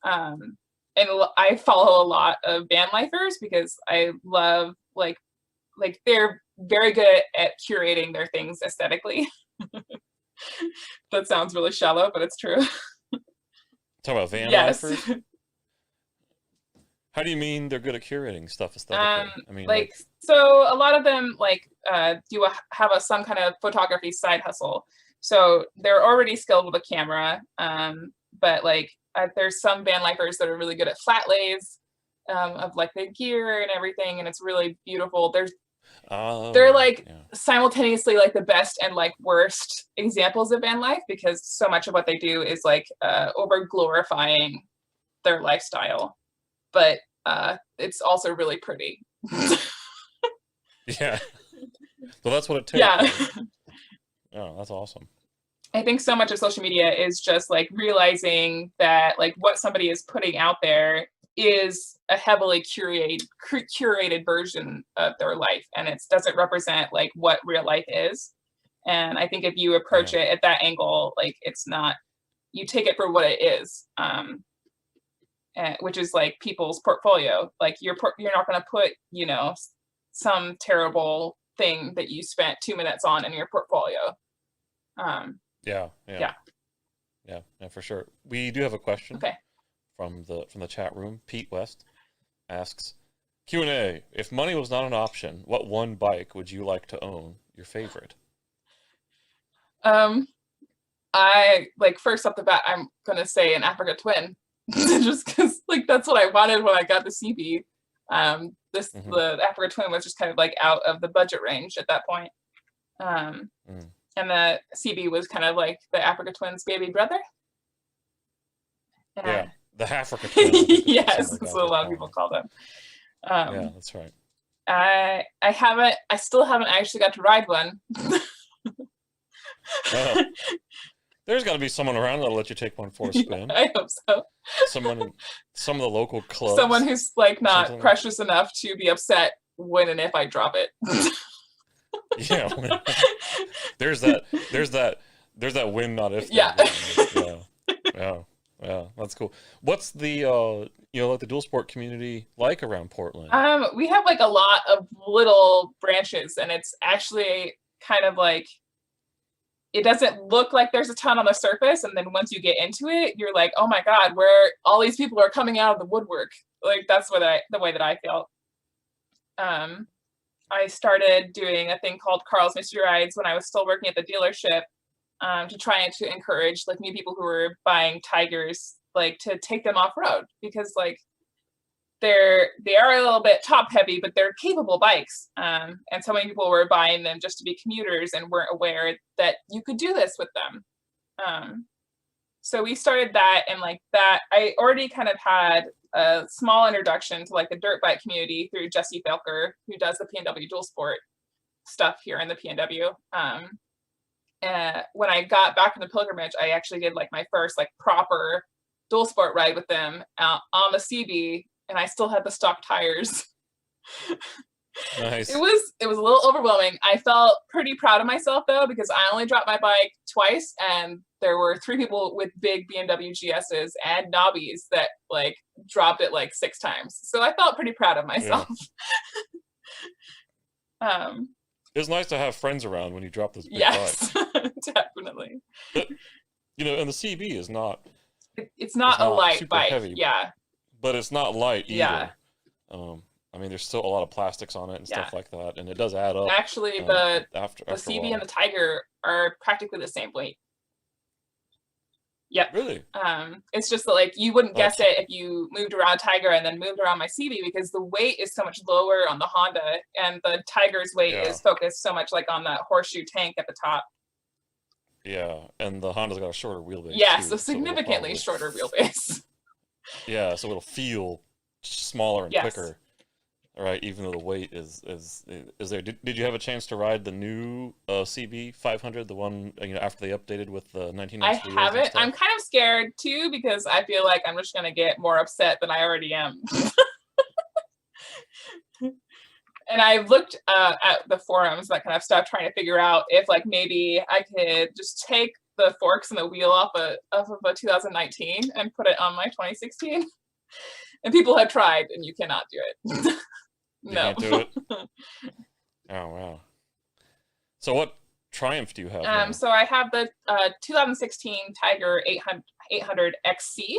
um, and I follow a lot of van lifers because I love like they're very good at curating their things aesthetically. That sounds really shallow, but it's true. Talk about van Yes. lifers. How do you mean they're good at curating stuff aesthetically? I mean, like, So a lot of them have some kind of photography side hustle. So they're already skilled with a camera, but there's some van lifers that are really good at flat lays of like the gear and everything, and it's really beautiful. They're like simultaneously like the best and like worst examples of van life, because so much of what they do is like over glorifying their lifestyle, but it's also really pretty. Yeah. So that's what it takes. Yeah. Right? Oh, that's awesome. I think so much of social media is just like realizing that like what somebody is putting out there is a heavily curated version of their life, and it doesn't represent like what real life is. And I think if you approach it at that angle, like it's not, you take it for what it is, which is like people's portfolio. Like you're not going to put, you know, some terrible thing that you spent 2 minutes on in your portfolio. Yeah, for sure. We do have a question. Okay. From the chat room. Pete West asks, Q&A, if money was not an option, what one bike would you like to own? Your favorite? I like, first off the bat, I'm gonna say an Africa Twin, just because like that's what I wanted when I got the CB. The Africa Twin was just kind of like out of the budget range at that point. And the CB was kind of like the Africa Twin's baby brother. Yeah, the Africa Twin. Yes, that's what a lot of people call them. Yeah, that's right. I still haven't actually got to ride one. There's got to be someone around that'll let you take one for a spin. I hope so. Some of the local clubs. Someone who's like not precious enough to be upset when and if I drop it. Yeah. There's that when not if. Yeah. Yeah, that's cool. What's the like the dual sport community like around Portland? We have like a lot of little branches, and it's actually kind of like, it doesn't look like there's a ton on the surface, and then once you get into it, you're like, oh my god, where all these people are coming out of the woodwork. Like that's the way that I felt. I started doing a thing called Carl's Mystery Rides when I was still working at the dealership, to try to encourage like new people who were buying Tigers, like to take them off road, because like they are a little bit top heavy, but they're capable bikes. And so many people were buying them just to be commuters and weren't aware that you could do this with them. So we started that, and like that, I already kind of had a small introduction to like the dirt bike community through Jesse Felker, who does the P&W dual sport stuff here in the P&W. When I got back from the pilgrimage, I actually did like my first like proper dual sport ride with them on the CB, and I still had the stock tires. Nice. It was a little overwhelming. I felt pretty proud of myself though, because I only dropped my bike twice, and there were 3 people with big BMW GSs and nabis that like dropped it like 6 times. So I felt pretty proud of myself. Yeah. It's nice to have friends around when you drop this big yes, bike. Definitely. But, and the CB is not. It's not a light bike. Heavy, yeah. But it's not light either. Yeah. I mean, there's still a lot of plastics on it and stuff like that, and it does add up. Actually, the CB and the Tiger are practically the same weight. Yep. Really? It's just that like you wouldn't guess it if you moved around Tiger and then moved around my CB, because the weight is so much lower on the Honda, and the Tiger's weight is focused so much like on that horseshoe tank at the top. Yeah, and the Honda's got a shorter wheelbase. Yes, a significantly shorter wheelbase. Yeah, so it'll feel smaller and quicker. All right, even though the weight is there. Did you have a chance to ride the new CB 500, the one after they updated with the 1990s? I haven't. I'm kind of scared too, because I feel like I'm just gonna get more upset than I already am. And I've looked at the forums, that kind of stuff, trying to figure out if like maybe I could just take the forks and the wheel off of a 2019 and put it on my 2016. And people have tried, and you cannot do it. No. You can't do it? Oh, wow. So what Triumph do you have now? So I have the 2016 Tiger 800 XC.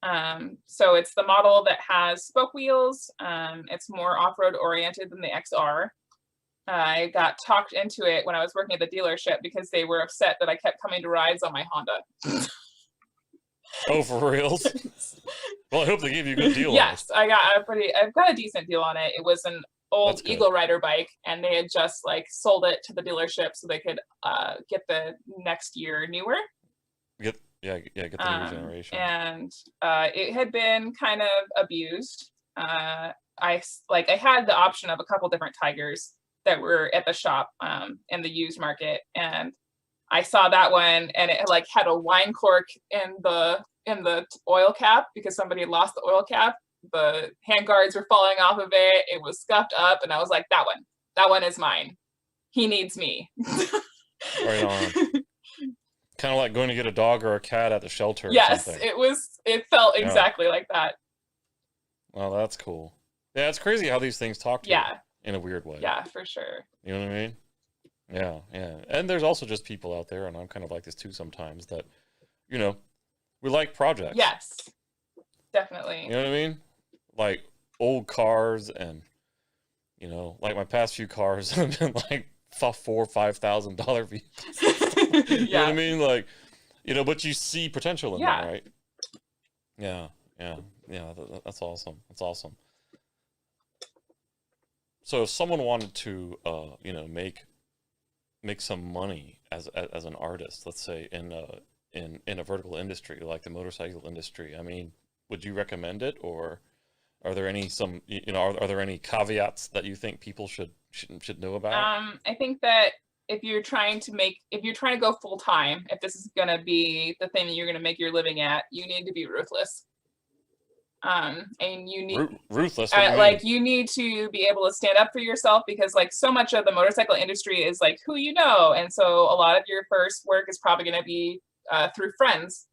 So it's the model that has spoke wheels. It's more off-road oriented than the XR. I got talked into it when I was working at the dealership because they were upset that I kept coming to rides on my Honda. Oh, for reals? Well, I hope they gave you a good deal. Yes, I've got a decent deal on it. It was an old Eagle Rider bike, and they had just like sold it to the delership so they could get the next year newer. Get the new generation. And it had been kind of abused. I had the option of a couple different Tigers that were at the shop in the used market, and I saw that one, and it like had a wine cork in the oil cap because somebody had lost the oil cap. The hand guards were falling off of it. It was scuffed up, and I was like, that one is mine. He needs me. Right on. Kind of like going to get a dog or a cat at the shelter. Yes, or something. it felt exactly like that. Well, that's cool. Yeah, it's crazy how these things talk to you in a weird way. Yeah, for sure. You know what I mean? Yeah. And there's also just people out there, and I'm kind of like this too sometimes, that, you know, we like projects. Yes, definitely. You know what I mean? Like old cars, and, you know, like my past few cars have been like $4,000 or $5,000 vehicles. You know what I mean? Like, you know, but you see potential in them, right? Yeah. That's awesome. That's awesome. So if someone wanted to, you know, make some money as an artist, let's say in a vertical industry like the motorcycle industry, I mean, would you recommend it, or are there any are there any caveats that you think people should know about? I think that if you're trying to go full time, if this is gonna be the thing that you're gonna make your living at, you need to be ruthless. And you need ruthless. like you need to be able to stand up for yourself, because like so much of the motorcycle industry is like who you know, and so a lot of your first work is probably going to be through friends.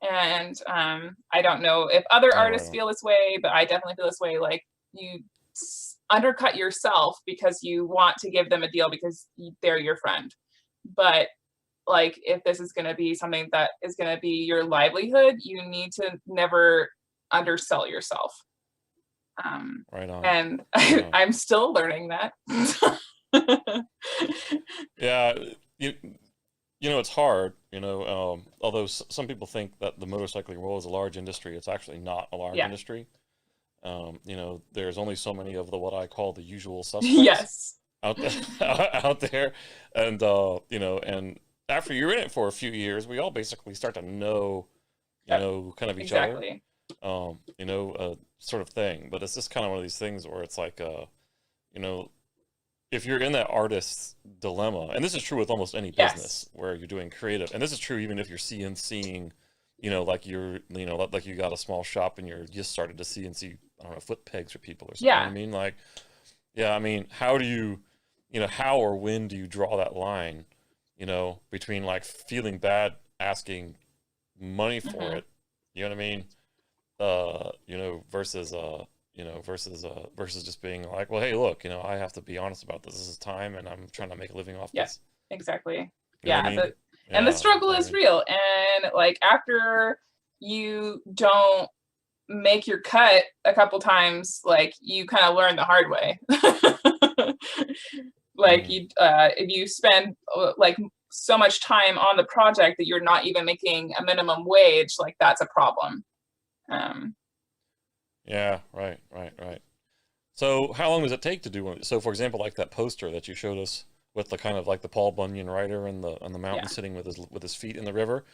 And I don't know if other artists feel this way, but I definitely feel this way. Like you undercut yourself because you want to give them a deal because they're your friend. But like if this is going to be something that is going to be your livelihood, you need to never undersell yourself. Right on. And I'm still learning that. Yeah, you know, it's hard, you know, although some people think that the motorcycling world is a large industry, it's actually not a large industry. You know, there's only so many of what I call the usual suspects out there. And, you know, and after you're in it for a few years, we all basically start to know, you know, kind of each other. You know, sort of thing. But it's just kind of one of these things where it's like, you know, if you're in that artist's dilemma, and this is true with almost any business where you're doing creative, and this is true even if you're CNCing, you know, like you got a small shop and you're just started to CNC, I don't know, foot pegs for people or something. I mean, like, I mean, how do you know, how or when do you draw that line, you know, between like feeling bad asking money for it, you know what I mean? You know, versus just being like, well, hey, look, you know, I have to be honest about this. This is time, and I'm trying to make a living off this. Exactly. You know what I mean? And the struggle is real. And like after you don't make your cut a couple times, like you kind of learn the hard way. Like if you spend like so much time on the project that you're not even making a minimum wage, like that's a problem. Yeah, right. So how long does it take to do one? So for example, like that poster that you showed us with the kind of like the Paul Bunyan rider on the mountain sitting with his feet in the river,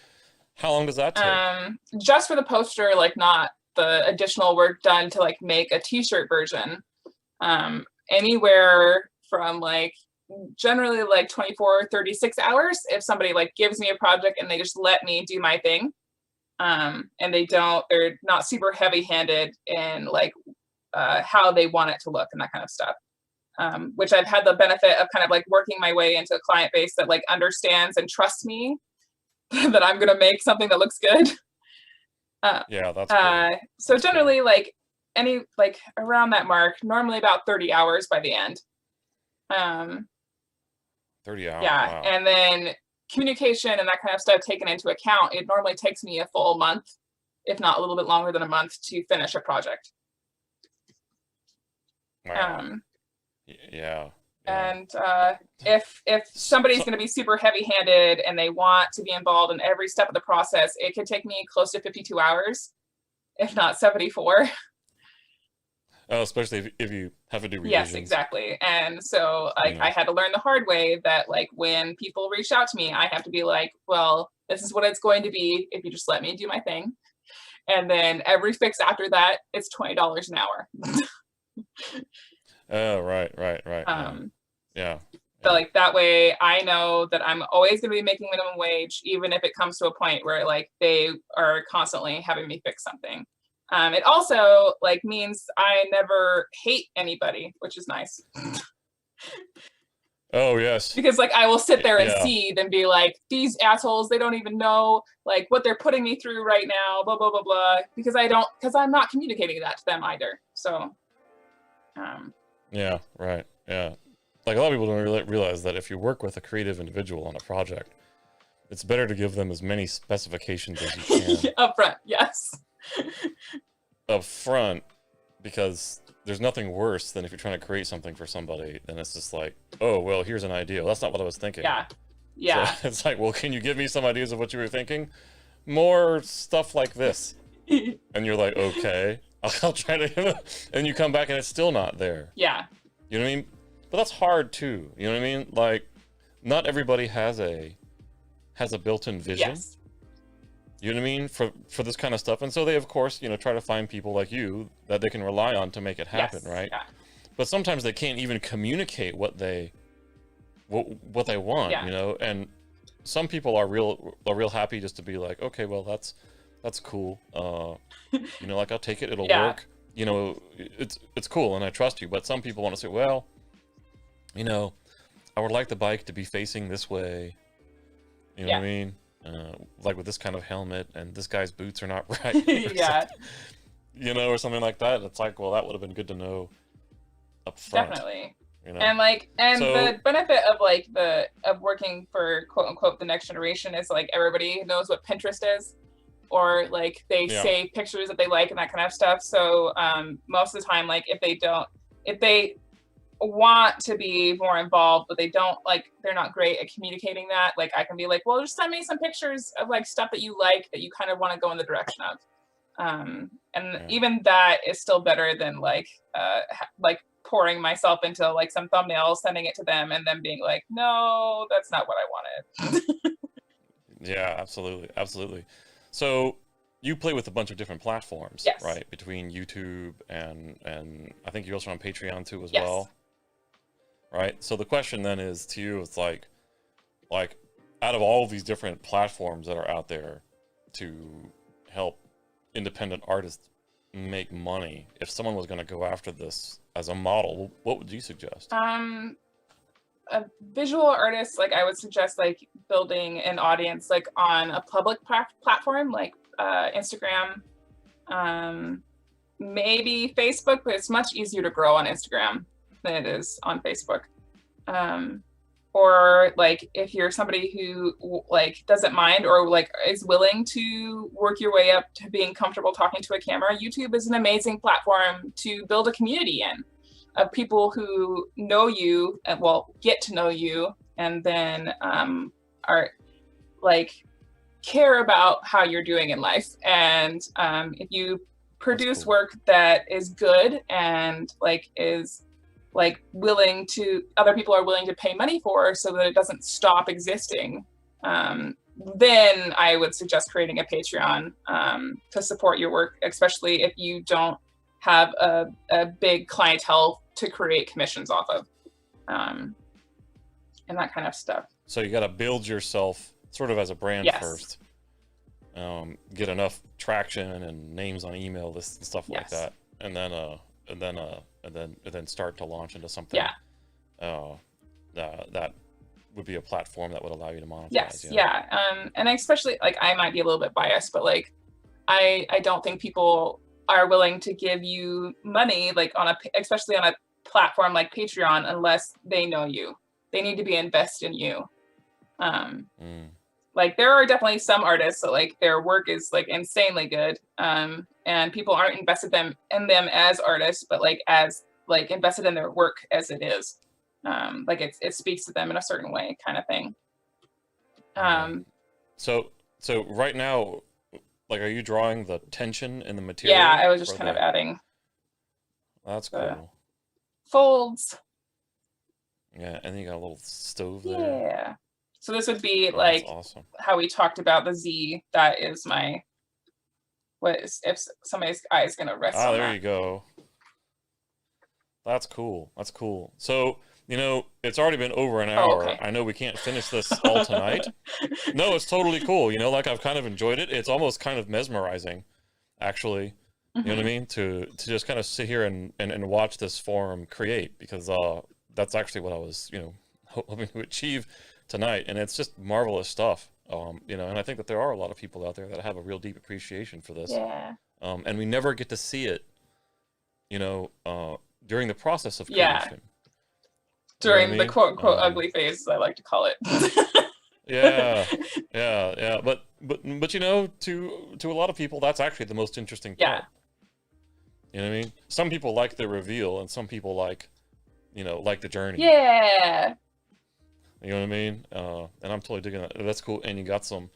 how long does that take? Just for the poster, like not the additional work done to like make a t-shirt version. Anywhere from like generally like 24 36 hours if somebody like gives me a project and they just let me do my thing. And they're not super heavy-handed in like how they want it to look and that kind of stuff. Which I've had the benefit of kind of like working my way into a client base that like understands and trusts me that I'm going to make something that looks good. Yeah, that's cool. So generally like around that mark, normally about 30 hours by the end. 30 hours. Yeah. Wow. And then communication and that kind of stuff taken into account, it normally takes me a full month if not a little bit longer than a month to finish a project. Wow. Yeah. And if somebody's going to be super heavy-handed and they want to be involved in every step of the process, it could take me close to 52 hours, if not 74. Oh, especially if you have to do revisions. Yes, exactly. And so like I had to learn the hard way that like when people reach out to me, I have to be like, well, this is what it's going to be if you just let me do my thing. And then every fix after that, it's $20 an hour. Oh, right. Yeah. So like that way I know that I'm always going to be making minimum wage, even if it comes to a point where like they are constantly having me fix something. It also like means I never hate anybody, which is nice. Oh, yes. Because like I will sit there and seethe and be like, these assholes, they don't even know like what they're putting me through right now, blah, blah, blah, blah. Because I'm not communicating that to them either. So yeah, right. Yeah. Like a lot of people don't realize that if you work with a creative individual on a project, it's better to give them as many specifications as you can. Up front, yes. Up front, because there's nothing worse than if you're trying to create something for somebody, and it's just like, oh, well, here's an idea. Well, that's not what I was thinking. Yeah. So it's like, well, can you give me some ideas of what you were thinking? More stuff like this. And you're like, okay, I'll try to, and you come back and it's still not there. Yeah. You know what I mean? But that's hard too. You know what I mean? Like, not everybody has a built-in vision. Yes. You know what I mean? For this kind of stuff. And so they, of course, try to find people like you that they can rely on to make it happen, right? Yeah. But sometimes they can't even communicate what they want, and some people are real happy just to be like, okay, well, that's cool. Like I'll take it, it'll work. It's cool and I trust you. But some people want to say, well, I would like the bike to be facing this way. You know what I mean? Like with this kind of helmet and this guy's boots are not right. Yeah. Or something like that. It's like, well, that would have been good to know up front. Definitely. So, the benefit of working for quote unquote the next generation is like everybody knows what Pinterest is, or like they save pictures that they like and that kind of stuff. So most of the time, like if they want to be more involved, but they don't they're not great at communicating that. Like I can be like, well, just send me some pictures of like stuff that you like that you kind of want to go in the direction of. Even that is still better than like pouring myself into like some thumbnails, sending it to them, and then being like, no, that's not what I wanted. Yeah, absolutely. So you play with a bunch of different platforms, right? Between YouTube and I think you're also on Patreon too as well. Right. So the question then is to you, it's like out of all of these different platforms that are out there to help independent artists make money, if someone was going to go after this as a model, what would you suggest? A visual artist, like I would suggest like building an audience like on a public platform like Instagram, maybe Facebook, but it's much easier to grow on Instagram than it is on Facebook. Or like if you're somebody who like doesn't mind or like is willing to work your way up to being comfortable talking to a camera, YouTube is an amazing platform to build a community in of people who know you and get to know you, and then are like care about how you're doing in life. And if you produce work that is good and like is like other people are willing to pay money for so that it doesn't stop existing, then I would suggest creating a Patreon to support your work, especially if you don't have a big clientele to create commissions off of, and that kind of stuff. So you got to build yourself sort of as a brand first, get enough traction and names on email lists and stuff like that, and then start to launch into something that would be a platform that would allow you to monetize. And especially like I might be a little bit biased, but like I don't think people are willing to give you money like especially on a platform like Patreon unless they know you. They need to be invested in you. like there are definitely some artists that like their work is like insanely good, and people aren't invested in them as artists, but like as like invested in their work as it is, like it speaks to them in a certain way, kind of thing. So right now, like, are you drawing the tension in the material? Yeah, I was just kind of adding. That's cool. Folds. Yeah, and then you got a little stove there. Yeah. So this would be like awesome. How we talked about the Z. That is my, if somebody's eye is gonna rest on there that. you go. That's cool. That's cool. So, you know, it's already been over an hour. Okay. I know we can't finish this all tonight. No, it's totally cool. You know, like, I've kind of enjoyed it. It's almost kind of mesmerizing, actually. You know what I mean? To just kind of sit here and watch this form create, because that's actually what I was, you know, hoping to achieve tonight. And it's just marvelous stuff. You know, and I think that there are a lot of people out there that have a real deep appreciation for this. Yeah. And we never get to see it, you know, during the process of creation. During the quote unquote ugly phase, as I like to call it. yeah. But you know, to a lot of people, that's actually the most interesting part. Yeah. You know what I mean? Some people like the reveal, and some people like, you know, like the journey. Yeah. You know what I mean? And I'm totally digging that. That's cool. And you got some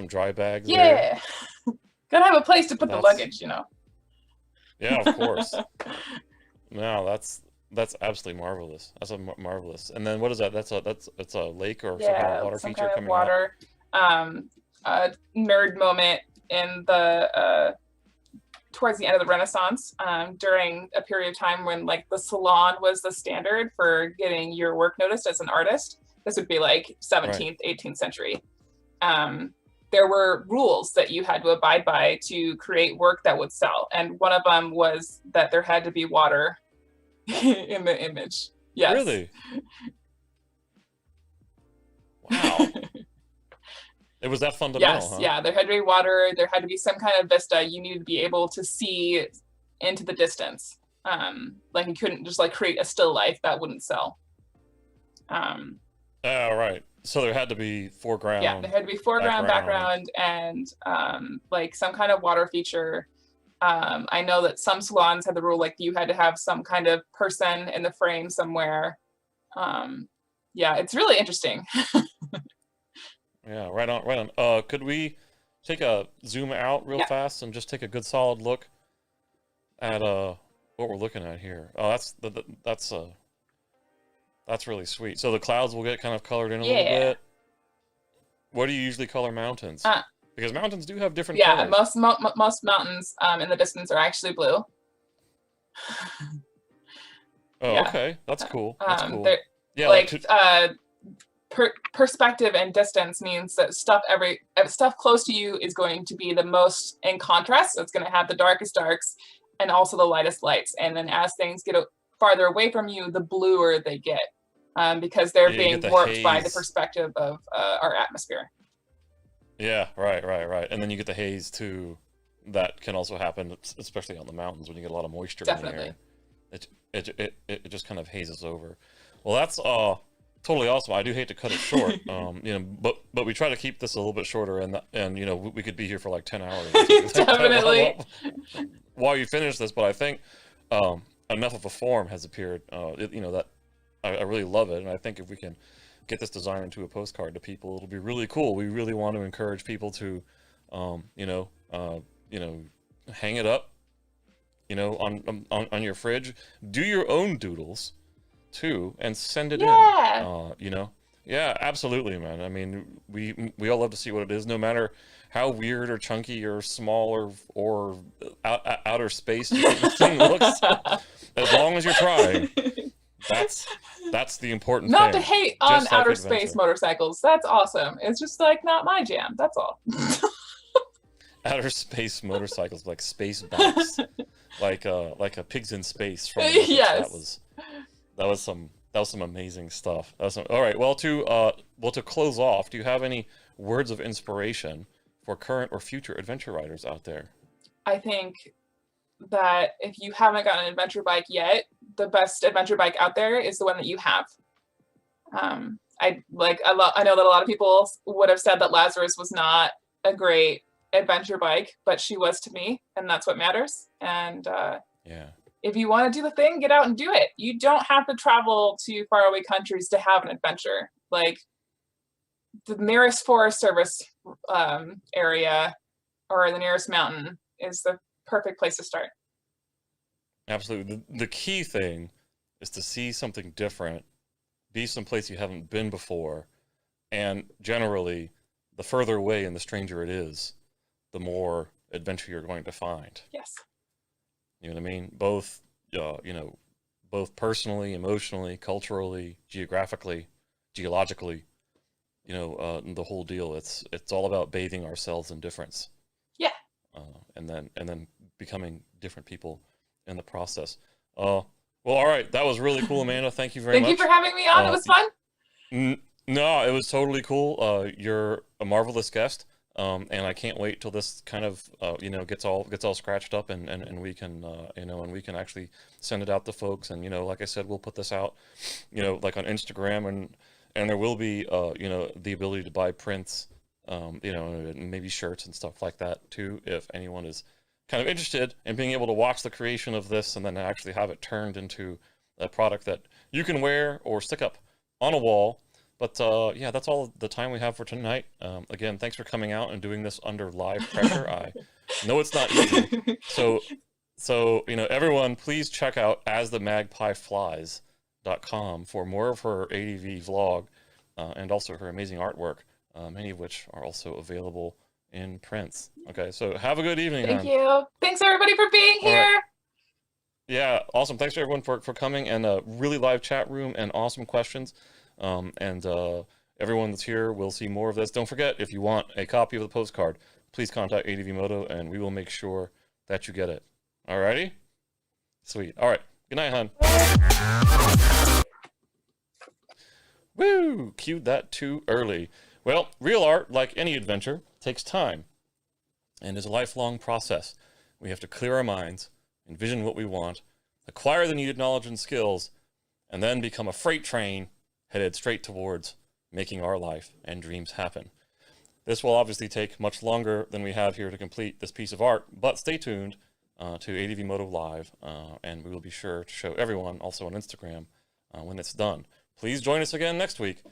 dry bags. Yeah. Gotta have a place to put the luggage, you know. Yeah, of course. No, that's absolutely marvelous. That's marvelous. And then what is that? That's a lake or some kind of water feature kind of coming water. out. A nerd moment in the towards the end of the Renaissance, during a period of time when like the salon was the standard for getting your work noticed as an artist. This would be like 17th, 18th century. There were rules that you had to abide by to create work that would sell. And one of them was that there had to be water in the image. Yes. Really? Wow. It was that fundamental, yes, huh? Yeah, there had to be water, there had to be some kind of vista. You needed to be able to see into the distance. Like you couldn't just like create a still life, that wouldn't sell. Oh, right. So there had to be foreground. Yeah, there had to be foreground, background, and like some kind of water feature. I know that some salons had the rule like you had to have some kind of person in the frame somewhere. Yeah, it's really interesting. Yeah, right on. Could we take a zoom out real fast and just take a good solid look at what we're looking at here? Oh, that's really sweet. So the clouds will get kind of colored in a little bit. What do you usually color mountains? Because mountains do have different colors. Most mountains in the distance are actually blue. Oh, okay. That's cool. That's cool. Yeah, like perspective and distance means that stuff close to you is going to be the most in contrast. So it's going to have the darkest darks and also the lightest lights. And then as things get farther away from you, the bluer they get, because they're being warped by the perspective of our atmosphere. Yeah, right. And then you get the haze too. That can also happen, especially on the mountains when you get a lot of moisture in the air. It just kind of hazes over. Well, that's totally awesome. I do hate to cut it short, you know, but we try to keep this a little bit shorter, and you know, we could be here for like 10 hours. Definitely. While you finish this, but I think enough of a form has appeared. You know, that I really love it, and I think if we can get this design into a postcard to people, it'll be really cool. We really want to encourage people to, you know, hang it up, you know, on your fridge. Do your own doodles too, and send it in. You know, yeah, absolutely, man. I mean, we all love to see what it is, no matter how weird or chunky or small or outer space the thing looks. As long as you're trying, that's the important thing. Not to hate on outer space motorcycles. That's awesome. It's just like not my jam. That's all. Outer space motorcycles, like space bikes, like a Pigs in Space from yes. That was some amazing stuff. All right. Well, to close off, do you have any words of inspiration for current or future adventure riders out there? I think that if you haven't gotten an adventure bike yet, the best adventure bike out there is the one that you have. I know that a lot of people would have said that Lazarus was not a great adventure bike, but she was to me, and that's what matters. And Yeah. if you want to do the thing, get out and do it. You don't have to travel to faraway countries to have an adventure. Like the nearest Forest Service area or the nearest mountain is the perfect place to start. Absolutely. The key thing is to see something different, be someplace you haven't been before, and generally, the further away and the stranger it is, the more adventure you're going to find. Yes. You know what I mean? Both, both personally, emotionally, culturally, geographically, geologically, the whole deal. It's all about bathing ourselves in difference. Yeah. And then becoming different people in the process. Well, all right. That was really cool, Amanda. Thank you very much. Thank you for having me on. It was fun. No, it was totally cool. You're a marvelous guest. And I can't wait till this kind of, gets all scratched up and we can, and we can actually send it out to folks. And, like I said, we'll put this out, like on Instagram and there will be, the ability to buy prints, and maybe shirts and stuff like that too, if anyone is kind of interested in being able to watch the creation of this and then actually have it turned into a product that you can wear or stick up on a wall. But yeah, that's all the time we have for tonight. Again, thanks for coming out and doing this under live pressure. I know it's not easy. So everyone, please check out asthemagpieflies.com for more of her ADV vlog and also her amazing artwork, many of which are also available in prints. Okay, so have a good evening. Thank you. Thanks everybody for being here. Right. Yeah, awesome. Thanks to everyone for coming and a really live chat room and awesome questions. And everyone that's here will see more of this. Don't forget, if you want a copy of the postcard, please contact ADVMoto and we will make sure that you get it. Alrighty? Sweet. All right. Good night, hon. Woo! Cued that too early. Well, real art, like any adventure, takes time and is a lifelong process. We have to clear our minds, envision what we want, acquire the needed knowledge and skills, and then become a freight train headed straight towards making our life and dreams happen. This will obviously take much longer than we have here to complete this piece of art, but stay tuned to ADVMoto Live, and we will be sure to show everyone, also on Instagram, when it's done. Please join us again next week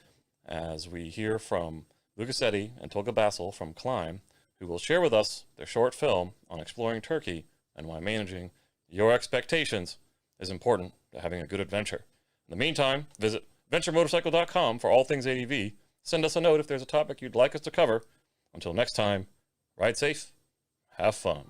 as we hear from Lucas Eddy and Tolga Basil from Climb, who will share with us their short film on exploring Turkey and why managing your expectations is important to having a good adventure. In the meantime, visit VentureMotorcycle.com for all things ADV. Send us a note if there's a topic you'd like us to cover. Until next time, ride safe, have fun.